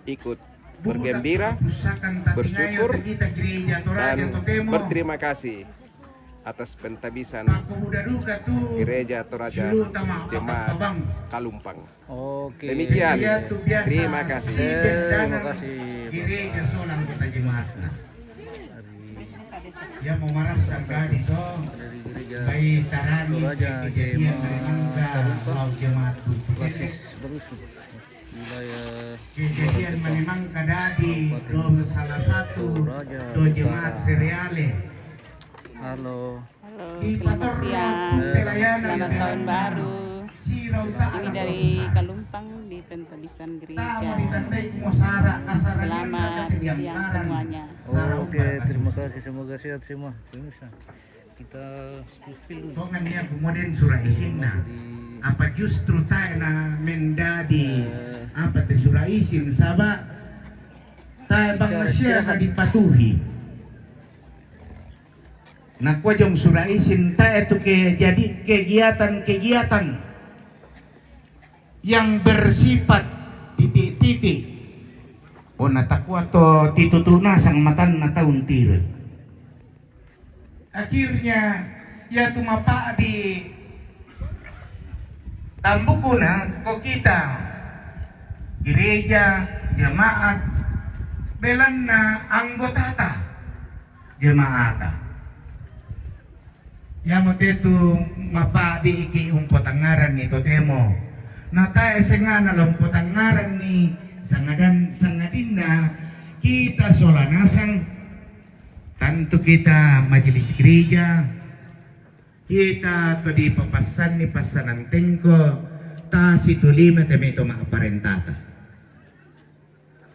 ikut bergembira, bersyukur dan berterima kasih atas pentabisan Gereja Toraja Jemaat Kalumpang. Oke. Demikian. Terima kasih. Terima kasih. Gereja Solang Kota Jemaatna. Ya mau maras sarga dito. Bayi tarani kejadian memang jemaat kejadian memang kadadi do salah satu do jemaat seriale. Halo. Selamat siang. Selamat tahun baru. Kami dari Kalumpang di pentabisan gereja. Selamat siang semuanya. Oke, terima kasih. Semoga sehat semua. Kita spill dulu. Tongan niya kemudian surah isinna. Apa justru tayo na mendadi apa te surah isin saba tayo bang siya na dipatuhi. Nakwa jong surah isin tayo itu jadi kegiatan-kegiatan yang bersifat titik-titik. O natakwa to titutuna sang matan na taun tira. Akhirnya ya tumapa di tambukuna ko kita gereja jemaat belan na anggotata jemaata. Ya mo tetu mapa di iki umpotangaran ni totemo. Nata esenga na lompotangaran ni sangadinna kita solanasang tanto kita majelis gereja kita to di papasan ni pasananteng ko ta situlima temeto maaparentata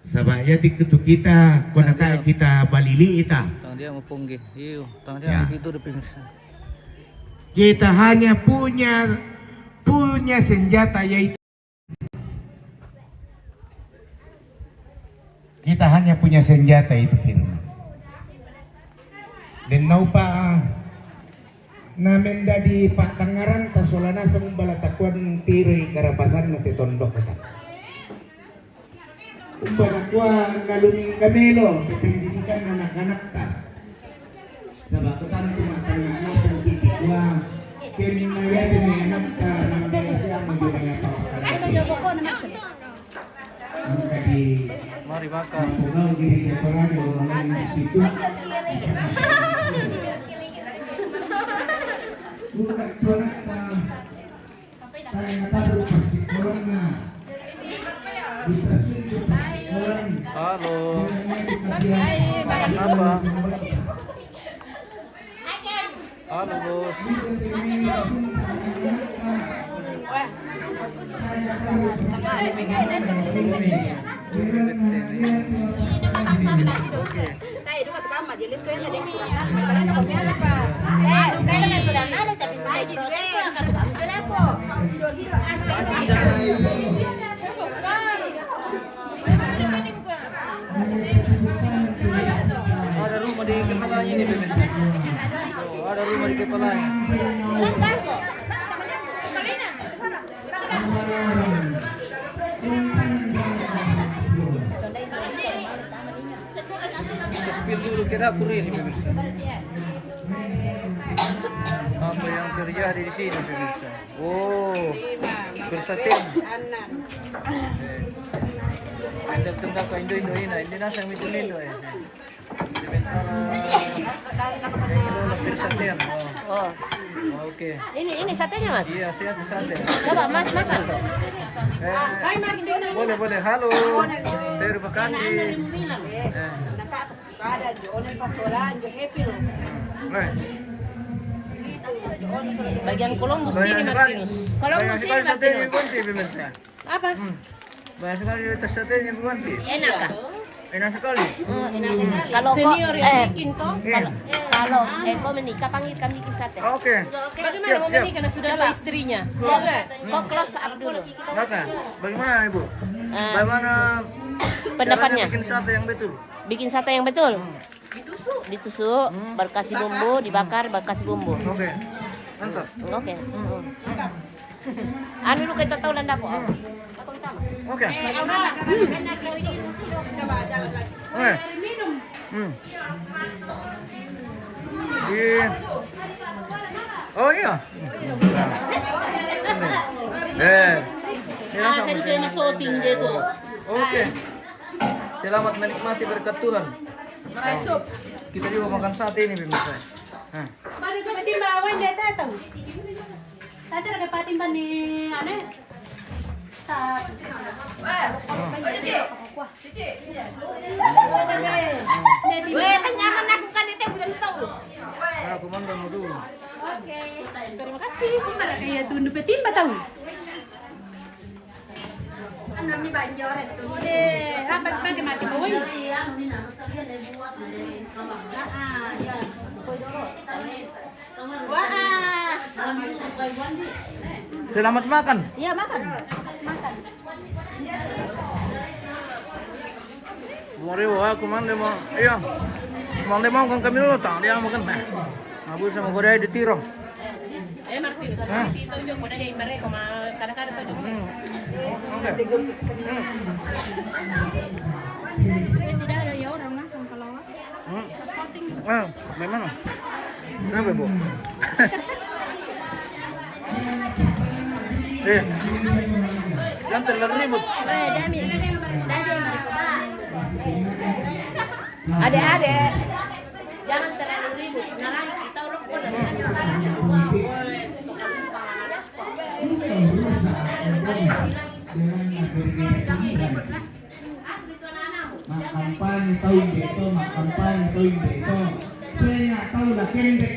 sabaya dikutu kita konata kita balili ita Tang dia mapunggi. Iyo, tang dia begitu de pemirsa. Kita hanya punya senjata yaitu kita hanya punya senjata itu firman. Dan naupa namin dari Pak Tangaran tasolana sa balatakuan tiri karapasan na titondok kita. Umpana kuwa ngaluming kamelo pendidikan anak-anak ta. Sabatutan tumatangin na sa titik kuwa kinaya din anak ta nang siya magdumaya pa. Mari makan. Pugaw diri ka para do ang institut. Bukan produk saya tahu persikulan di stasiun persikulan. Halo. Apa? Halo bos. Ada rumah di kepalanya nih pemirsa. Oh, ada rumah di kepalanya. Kita spill dulu ke dapur ini pemirsa. Apa yang terjadi di sini pemirsa? Oh, bersatin. Ada tentang ke Indo ini nasa yang itu Indo ya. Sementara bersatin. Oh, oke. Ini satenya mas? Iya, siap sate. Coba mas makan. Boleh. Halo. Terima kasih. Bagian Columbus ini Martinus. Columbus ini Martinus. Apa? Banyak sekali tes satenya Bu Wanti. Enak kah? Enak sekali. Kalau Senior yang bikin toh. kalau Eko menikah panggil kami ke sate. Oke. Bagaimana mau menikah karena sudah ada istrinya? Kok close up dulu. Maka, bagaimana Ibu? Bagaimana Pendapatnya? caranya bikin sate yang betul? Bikin sate yang betul. Ditusuk, baru kasih bumbu, dibakar, baru kasih bumbu. Oke. Mantap. Oke. Anu lu kita tahu landa po. Oke. Oke. Oh iya. Tadi dia na shooting dito. Oke. Selamat menikmati berkat Tuhan. Kita juga makan sate ini pemirsa. Baru ka pati marawan dia datang. Kasi nagpatimban ni ano sa Tanyaman aku kan itu bulan tahu. Komandan mo dulu. Oke. Terima kasih. Para kaya tundo petimba tahu. Ano mi banjo resto. Rapat pagi mati boy. Selamat makan. Iya makan. Bumariw aku mande mo. Iya. Mande mo kung kami dulu tak dia makan. Abu sama Korea di tiro. Martin, dito yung muna niya imare kung kada-kada to dito. Tidak ada ya orang lah kalau shooting. Memang. Kenapa Bu? Jangan terlalu ribut. Adek-adek, jangan terlalu ribut. Narang kita udah pada Makampanye tahun beto, makampanye tahun beto. Saya nggak tahu lah kendek.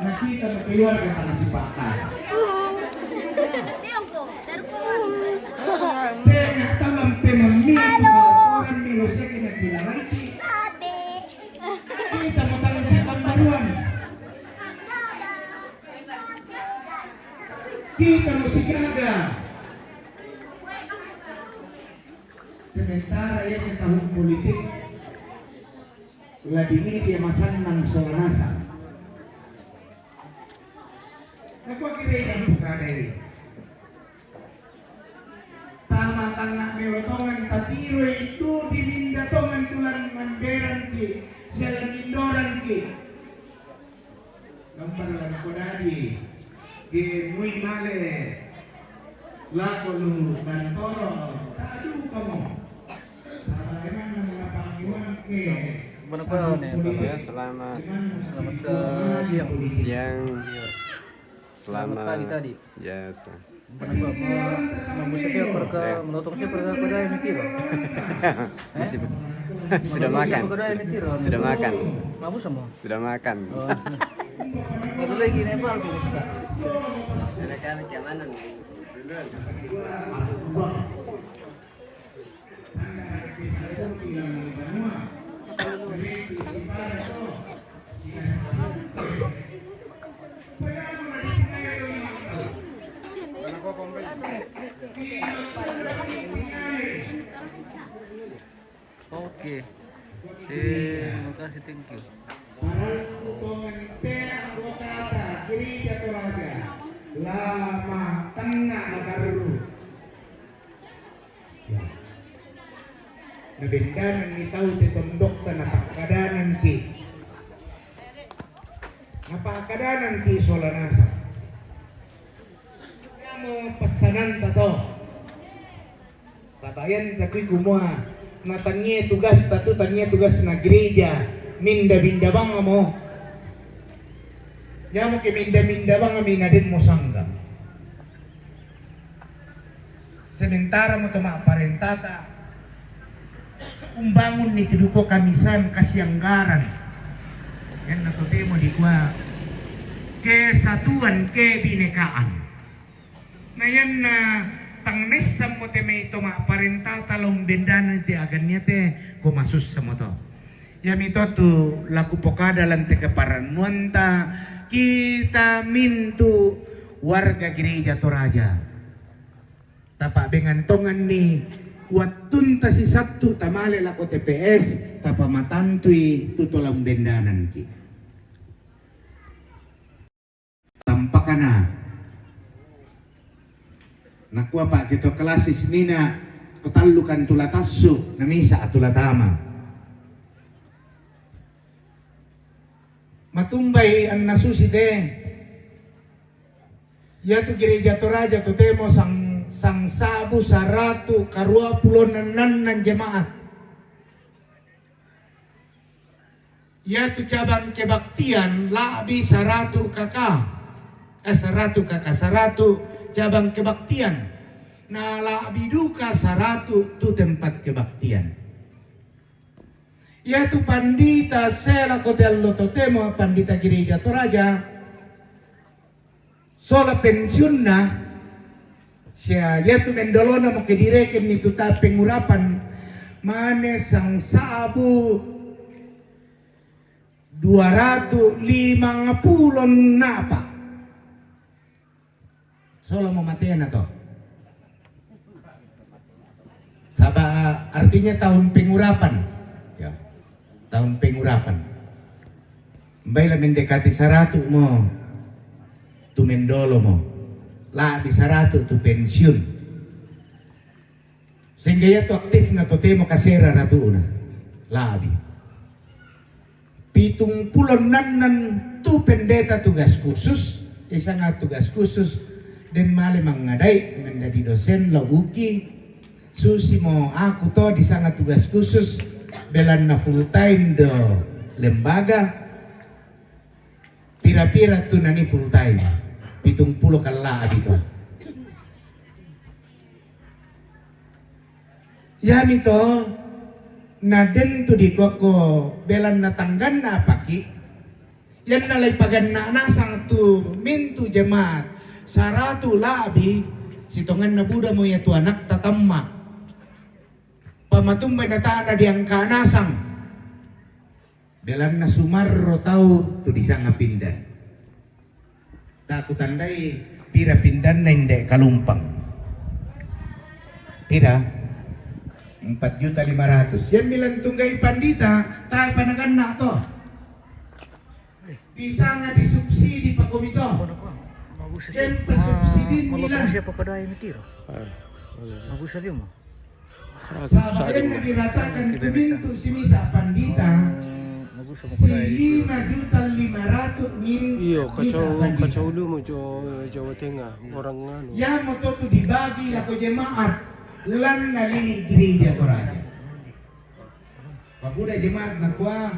Nanti kita keluar ke tanah sipakan. Saya nggak tahu sampai memilih orang Indonesia kena bilang lagi. Kita mau tangan siapa baruan. Kita mesti jaga. Sementara ya di tahun politik lagi ini dia masan nang Solanasa. Aku kira yang bukan ini. Tama-tama melotongan tatiro itu diminda tongan tulan manderan ki, selamindoran ki. Gambar lang ko dadi. Di muy male. Lako lu bantoro. Tadu kamu. Selamat siang. Selamat pagi tadi. Yes. Membusuknya perka menotongnya perka kodai mitiro. Sudah makan. Sudah makan. Mabu semua. Sudah makan. Baru lagi Nepal bisa. Rekan keamanan. Oke. Terima kasih, thank you. Lama tengah nagaru. Nabindanan ni tahu ti tundok ta napakadanan ki. Napakadanan ki Solanasa. Kamu pesanan ta to. Sabayan takoy kumua natanye tugas tatu tanye tugas na gereja minda-minda bang mo. Ya mo ke minda-minda bang minadin mo sangga. Sementara mo tuma parentata umbangun ni tiduko kamisan kasyanggaran. Yan natutimo di kwa kesatuan kebinekaan. Na yan na tangnes sa mo te may ito parenta talong bendanan ti agannya te kumasus sa mo to. Yami to tu laku pokada lang te kaparanuan ta kita mintu warga gereja Toraja. Tapa bengantongan ni watun ta si Sabtu tamale lako TPS tapa matantui tutulang bendanan ki. Tampakana nakuha pa kito klasis nina kutalukan tulatasu na misa at tulatama. Matumbay ang nasuside. Yatu gereja Toraja tutemo sang sabu saratu karua pulonan nan jemaat. Yatu cabang kebaktian labi saratu cabang kebaktian. Na labi duka saratu tu tempat kebaktian. Yaitu pandita sela kotello totemo pandita gereja Toraja sola pensiun na siya yaitu mendolona mo kedireken ni tuta pengurapan mane sang sabu 250 na apa sola mo matean na to saba artinya tahun pengurapan. Tahun pengurapan. Mbay la mendekati 100 mo. Tu mendolo mo. Labi 100 tu pensiun. Sehingga ya tu aktif na to temo kasera na tu una. Labi. 70 nanan tu pendeta tugas khusus. Isa nga tugas khusus. Den mali mangaday. Mendadi dosen lauki. Susi mo ako to di sanga tugas khusus. Belan na full time do lembaga pira-pira tu nani full time 70 kala dito. Yami to na den tu di koko belan na tanggan na paki yan nalay pagan na nasang tu mintu jemaat saratu labi sitongan na buda mo ya tu anak tatamma pamatumbay na taan na diyang kanasang belan na sumarro tau tu di nga pindan takutanday pira pindan na hindi kalumpang pira 4.500.000 yan bilang tunggay pandita tayo panagan na to di nga disubsidi pa komito yan pa subsidi nila siya pa kadaya mitiro mabusa din mo. Sabayan na diratakan tuminto si Misa Pandita si 5.500.000 iyo Misa Pandita. kacau lu mo Jawa Tengah orang nganu. Ya mo to dibagi lako jemaat lan nalini gereja Toraja. Pabuda jemaat na kuha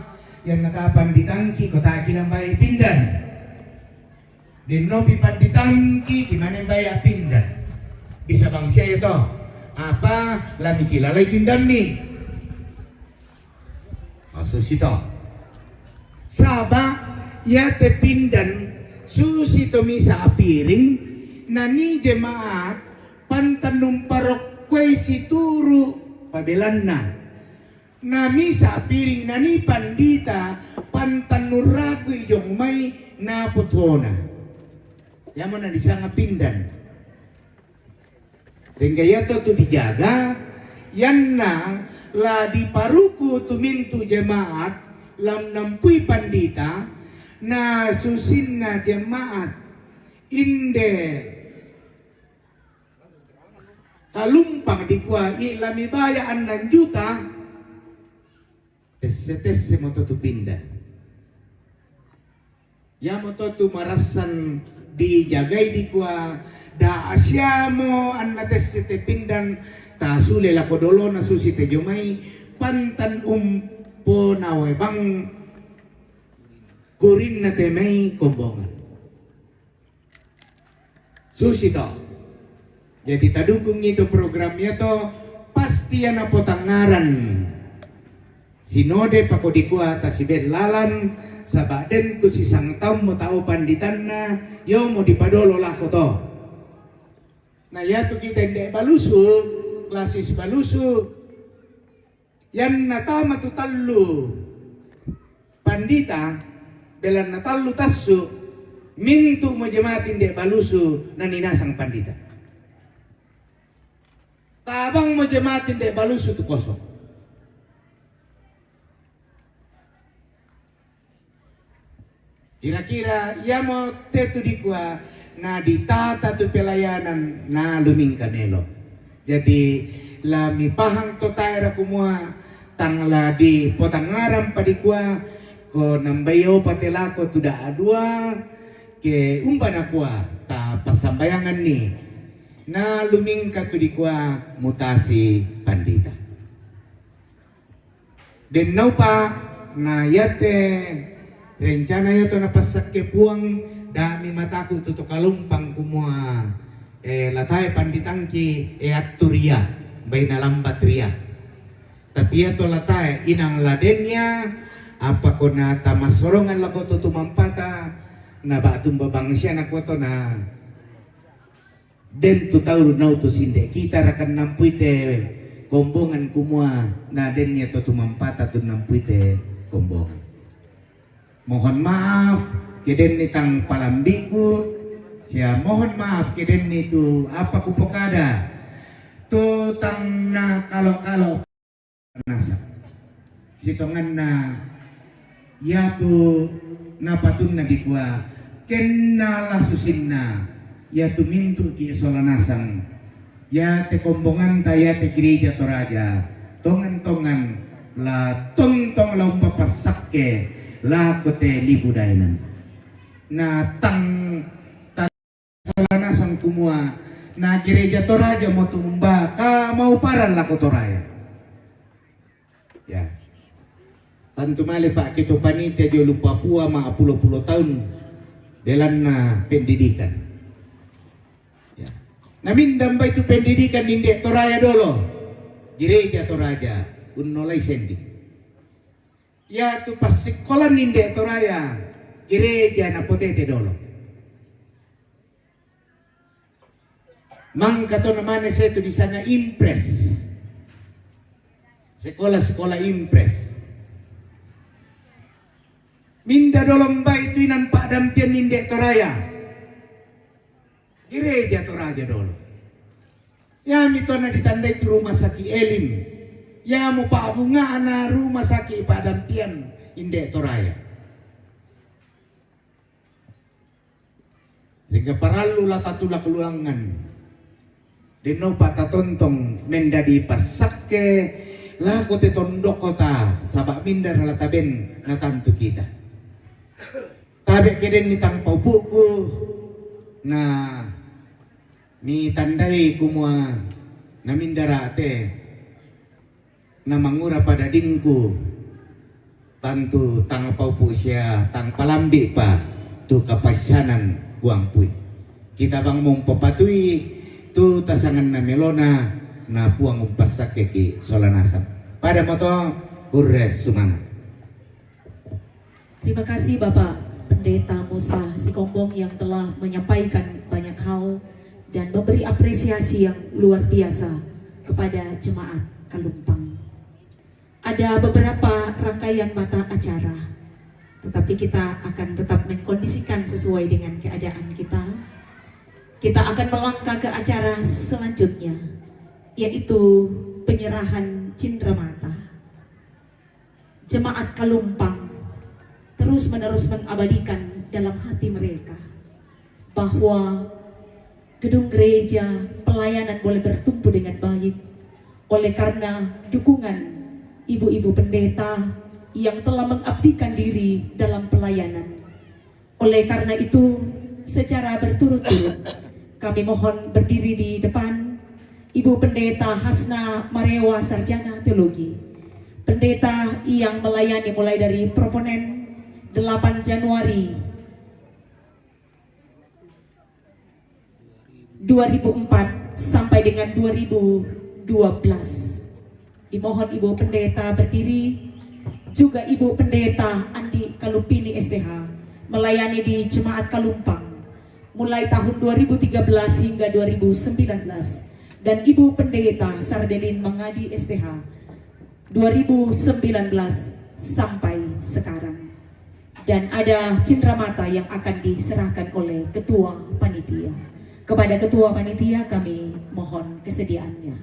yang nakapanditangki kota kinambay pindan. Din no pipanditangki kimana bay pindan. Bisa bang siya ito. Apa lami kilalay tindan ni masusito saba ya te pindan susi to misa apiring nani jemaat pantanum parokway si turu pabelan na misa apiring nani pandita pantanurago ijong may naputona yamo na disang pindan. Sehingga yato tu dijaga yan na la di paruku tumintu jemaat lam nampui pandita na susin na jemaat inde kalumpang di kwa ilami bayaan ng juta tes mo to tu pinda ya mo to tu marasan dijagay di kwa da asyamo an nates te pindan ta sule la kodolo na susi te jomay pantan po nawe bang kurin na te may kombongan susi to jadi tadukung itu programnya to pasti na potangaran sinode pakodikua ta si lalan sabaden tu si sang taum mo tao panditan na yo mo dipadolo lako to Nah ya tu kita ndek balusu, klasis balusu. Yan natama tu tallu pandita belan natallu tassu mintu mo jemaatin ndek balusu na ninasang pandita. Tabang mo jemaatin ndek balusu tu kosong. Kira-kira ya mo tetu dikwa na ditata tu pelayanan na luming kanelo. Jadi lami pahang to tayo kumua tangla di potangaram padikwa ko nambayo patelako tuda adua ke umbana kwa ta pasambayangan ni na luming katudikwa mutasi pandita. Den naupa na yate rencana yato na pasakke puang dami mataku tuto kalumpang kumua latay panditangki aturia bay na lambat ria tapi yato latay inang ladennya apa ko na tamasorongan lako tuto mampata na batum babang siya na ko to na den tu tahu na to sinde kita rakan nampuite kombongan kumua na dennya to mampata tu nampuite kombongan. Mohon maaf keden nitang palambiku, siya mohon maaf keden nitu apa kupokada tu tang na kalo nasa sitongan na ya tu napatun na dikwa ken na lasusin na ya tu mintu ki solanasang ya te kombongan ta ya te gereja toraja tongan la tong la umpapasakke la kote libudainan na tang solanasang kumua na gereja toraja mo tumba ka mau paran la kotoraya ya tantu male pak kito panitia jo lu Papua ma 10 tahun belan na pendidikan ya namindam ba itu pendidikan inde toraya dolo gereja toraja unnolai sendi ya tu pas sekolah ninde toraya gereja na potete dolo mangka to namanya saya tu di sana impres sekolah impres minda dolom ba itu inan pak dampian ninde toraya gereja toraja dolo ya mitona ditandai tu rumah sakit elim ya mo pa bunga na rumah sakit padampian inde toraya sehingga paralu la tatula keluangan deno patatontong mendadi pasakke la kote tondok kota sabak mindar la taben na tantu kita tabe keden ni tangpau buku na mi tandai kumua na mindarate na mangura pada dingku tantu tang paupu sia tang palambi pa tu kapasanan guangpui kita bang mempapatui tu tasangan na melona na puang umpasake ki solanasam pada moto kures semangat. Terima kasih Bapak Pendeta Musa Sikombong yang telah menyampaikan banyak hal dan memberi apresiasi yang luar biasa kepada jemaat Kalumpang. Ada beberapa rangkaian mata acara, tetapi kita akan tetap mengkondisikan sesuai dengan keadaan kita. Kita akan melangkah ke acara selanjutnya, yaitu penyerahan cindramata. Jemaat Kalumpang terus-menerus mengabadikan dalam hati mereka bahwa gedung gereja pelayanan boleh bertumbuh dengan baik oleh karena dukungan ibu-ibu pendeta yang telah mengabdikan diri dalam pelayanan. Oleh karena itu, secara berturut-turut kami mohon berdiri di depan Ibu Pendeta Hasna Marewa Sarjana Teologi, pendeta yang melayani mulai dari proponen 8 Januari 2004 sampai dengan 2012. Dimohon Ibu Pendeta berdiri, juga Ibu Pendeta Andi Kalumpini STH melayani di Jemaat Kalumpang mulai tahun 2013 hingga 2019 dan Ibu Pendeta Sardelin Mangadi STH 2019 sampai sekarang. Dan ada cenderamata yang akan diserahkan oleh Ketua Panitia. Kepada Ketua Panitia kami mohon kesediaannya.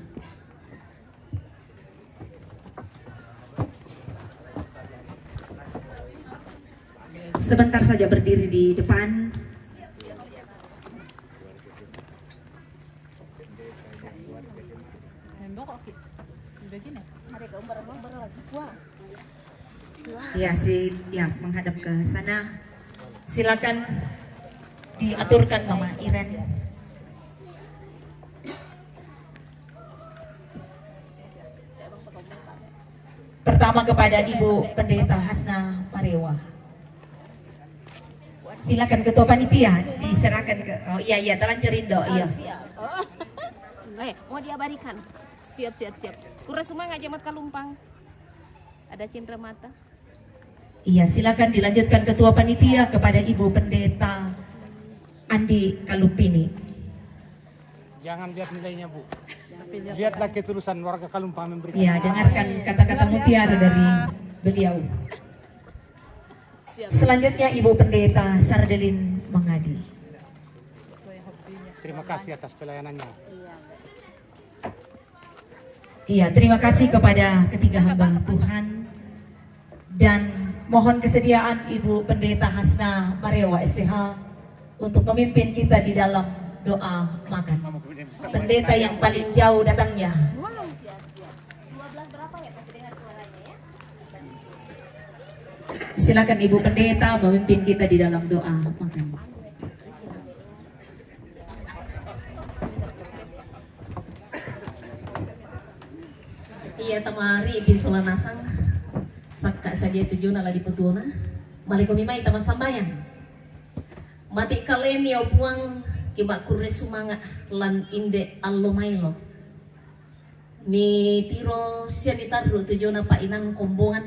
Sebentar saja berdiri di depan. Ya, menghadap ke sana. Silakan diaturkan Mama Iren. Pertama kepada Ibu Pendeta Hasna Marewa. Silakan Ketua Panitia diserahkan ke. Oh iya telanjurin do iya. Mau diabadikan. Siap. Kura semangat Jemaat Kalumpang. Ada cenderamata. Iya, silakan dilanjutkan Ketua Panitia kepada Ibu Pendeta Andi Kalupini. Jangan lihat nilainya, Bu. Lihatlah ketulusan warga Kalumpang memberikan. Iya, dengarkan kata-kata mutiara dari beliau. Selanjutnya Ibu Pendeta Sardelin Mangadi. Terima kasih atas pelayanannya. Iya, terima kasih kepada ketiga hamba Tuhan dan mohon kesediaan Ibu Pendeta Hasna Marewa STH untuk memimpin kita di dalam doa makan. Pendeta yang paling jauh datangnya. Silakan Ibu Pendeta memimpin kita di dalam doa makan. Iya, tamari bisola nasang sakka saja tujuna la diputuna malikomi mai tama sambayang mati kalemi opuang kiba kurre sumanga lan inde allo mailo mi tiro siamitarru tujuna pa inan kombongan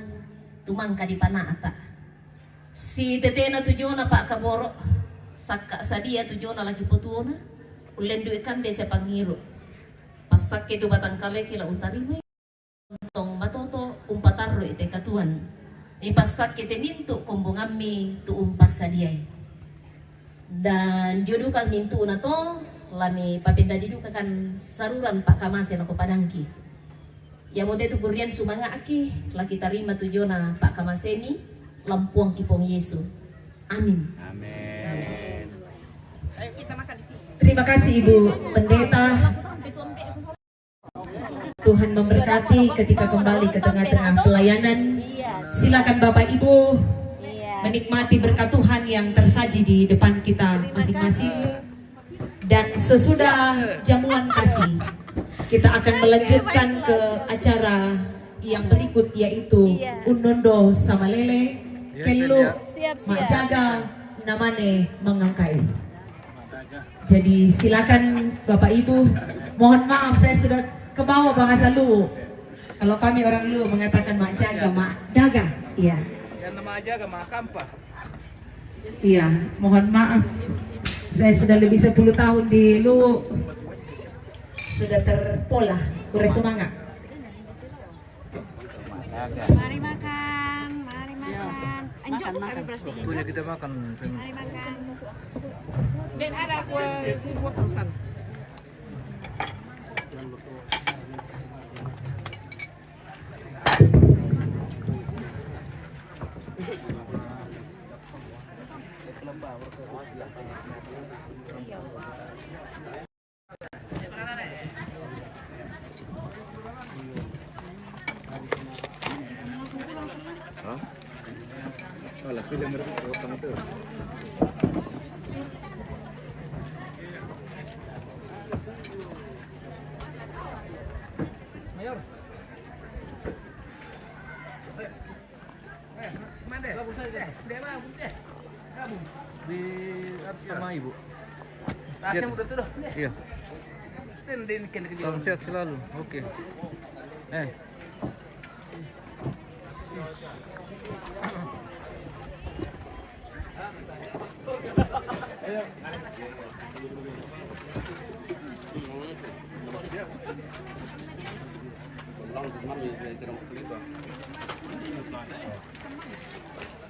tumangka di panaata si tetena tujuna pa kaboro sakka sadia tujuna lagi putuna ulendu ikan desa pangiru pasak itu batang kale kila untarima tong matoto umpatarro ite katuan ipasak kite mintu kombongan mi tu umpas sadiai dan jodoh kan mintu na to lami papenda didu kan saruran pak kamase na ko padangki ya mote tu kurian sumanga aki laki tarima tujona pak kamaseni lampuang kipong Yesu amin. Ayo kita makan di sini. Terima kasih Ibu Pendeta. Tuhan memberkati ketika kembali ke tengah-tengah pelayanan. Silakan Bapak Ibu menikmati berkat Tuhan yang tersaji di depan kita masing-masing. Dan sesudah jamuan kasih, kita akan melanjutkan ke acara yang berikut yaitu Undondo sama Lele, Kelu, Mak Jaga, Namane Mangangkai. Jadi silakan Bapak Ibu. Mohon maaf saya sudah ke bawah bahasa Lu. Kalau kami orang Lu mengatakan Mak Jaga, Mak Daga. Iya. Dan nama Jaga Mak Kampa. Iya, mohon maaf. Saya sudah lebih 10 tahun di Lu. Sudah terpola, kurang semangat. Mari makan. Anjuk kami pasti. Punya kita makan. Mari makan. Dan ada kue buat urusan. Sudah merebut kamu tuh. Mayor. Mana? Di sama Ibu. Tasnya udah tuh. Iya. Salam sehat selalu. Oke.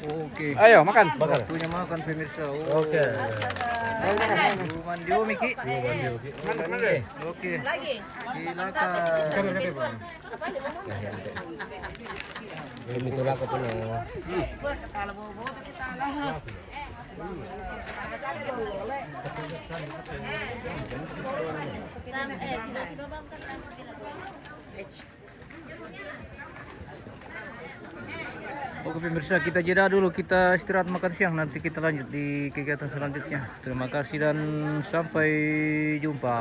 Oke. Ayo makan. Waktunya makan pemirsa. Oke. Mandi Miki. Oke. Lagi. Silakan. Ini tolak apa nih? Oke pemirsa, kita jeda dulu, kita istirahat makan siang, nanti kita lanjut di kegiatan selanjutnya. Terima kasih dan sampai jumpa.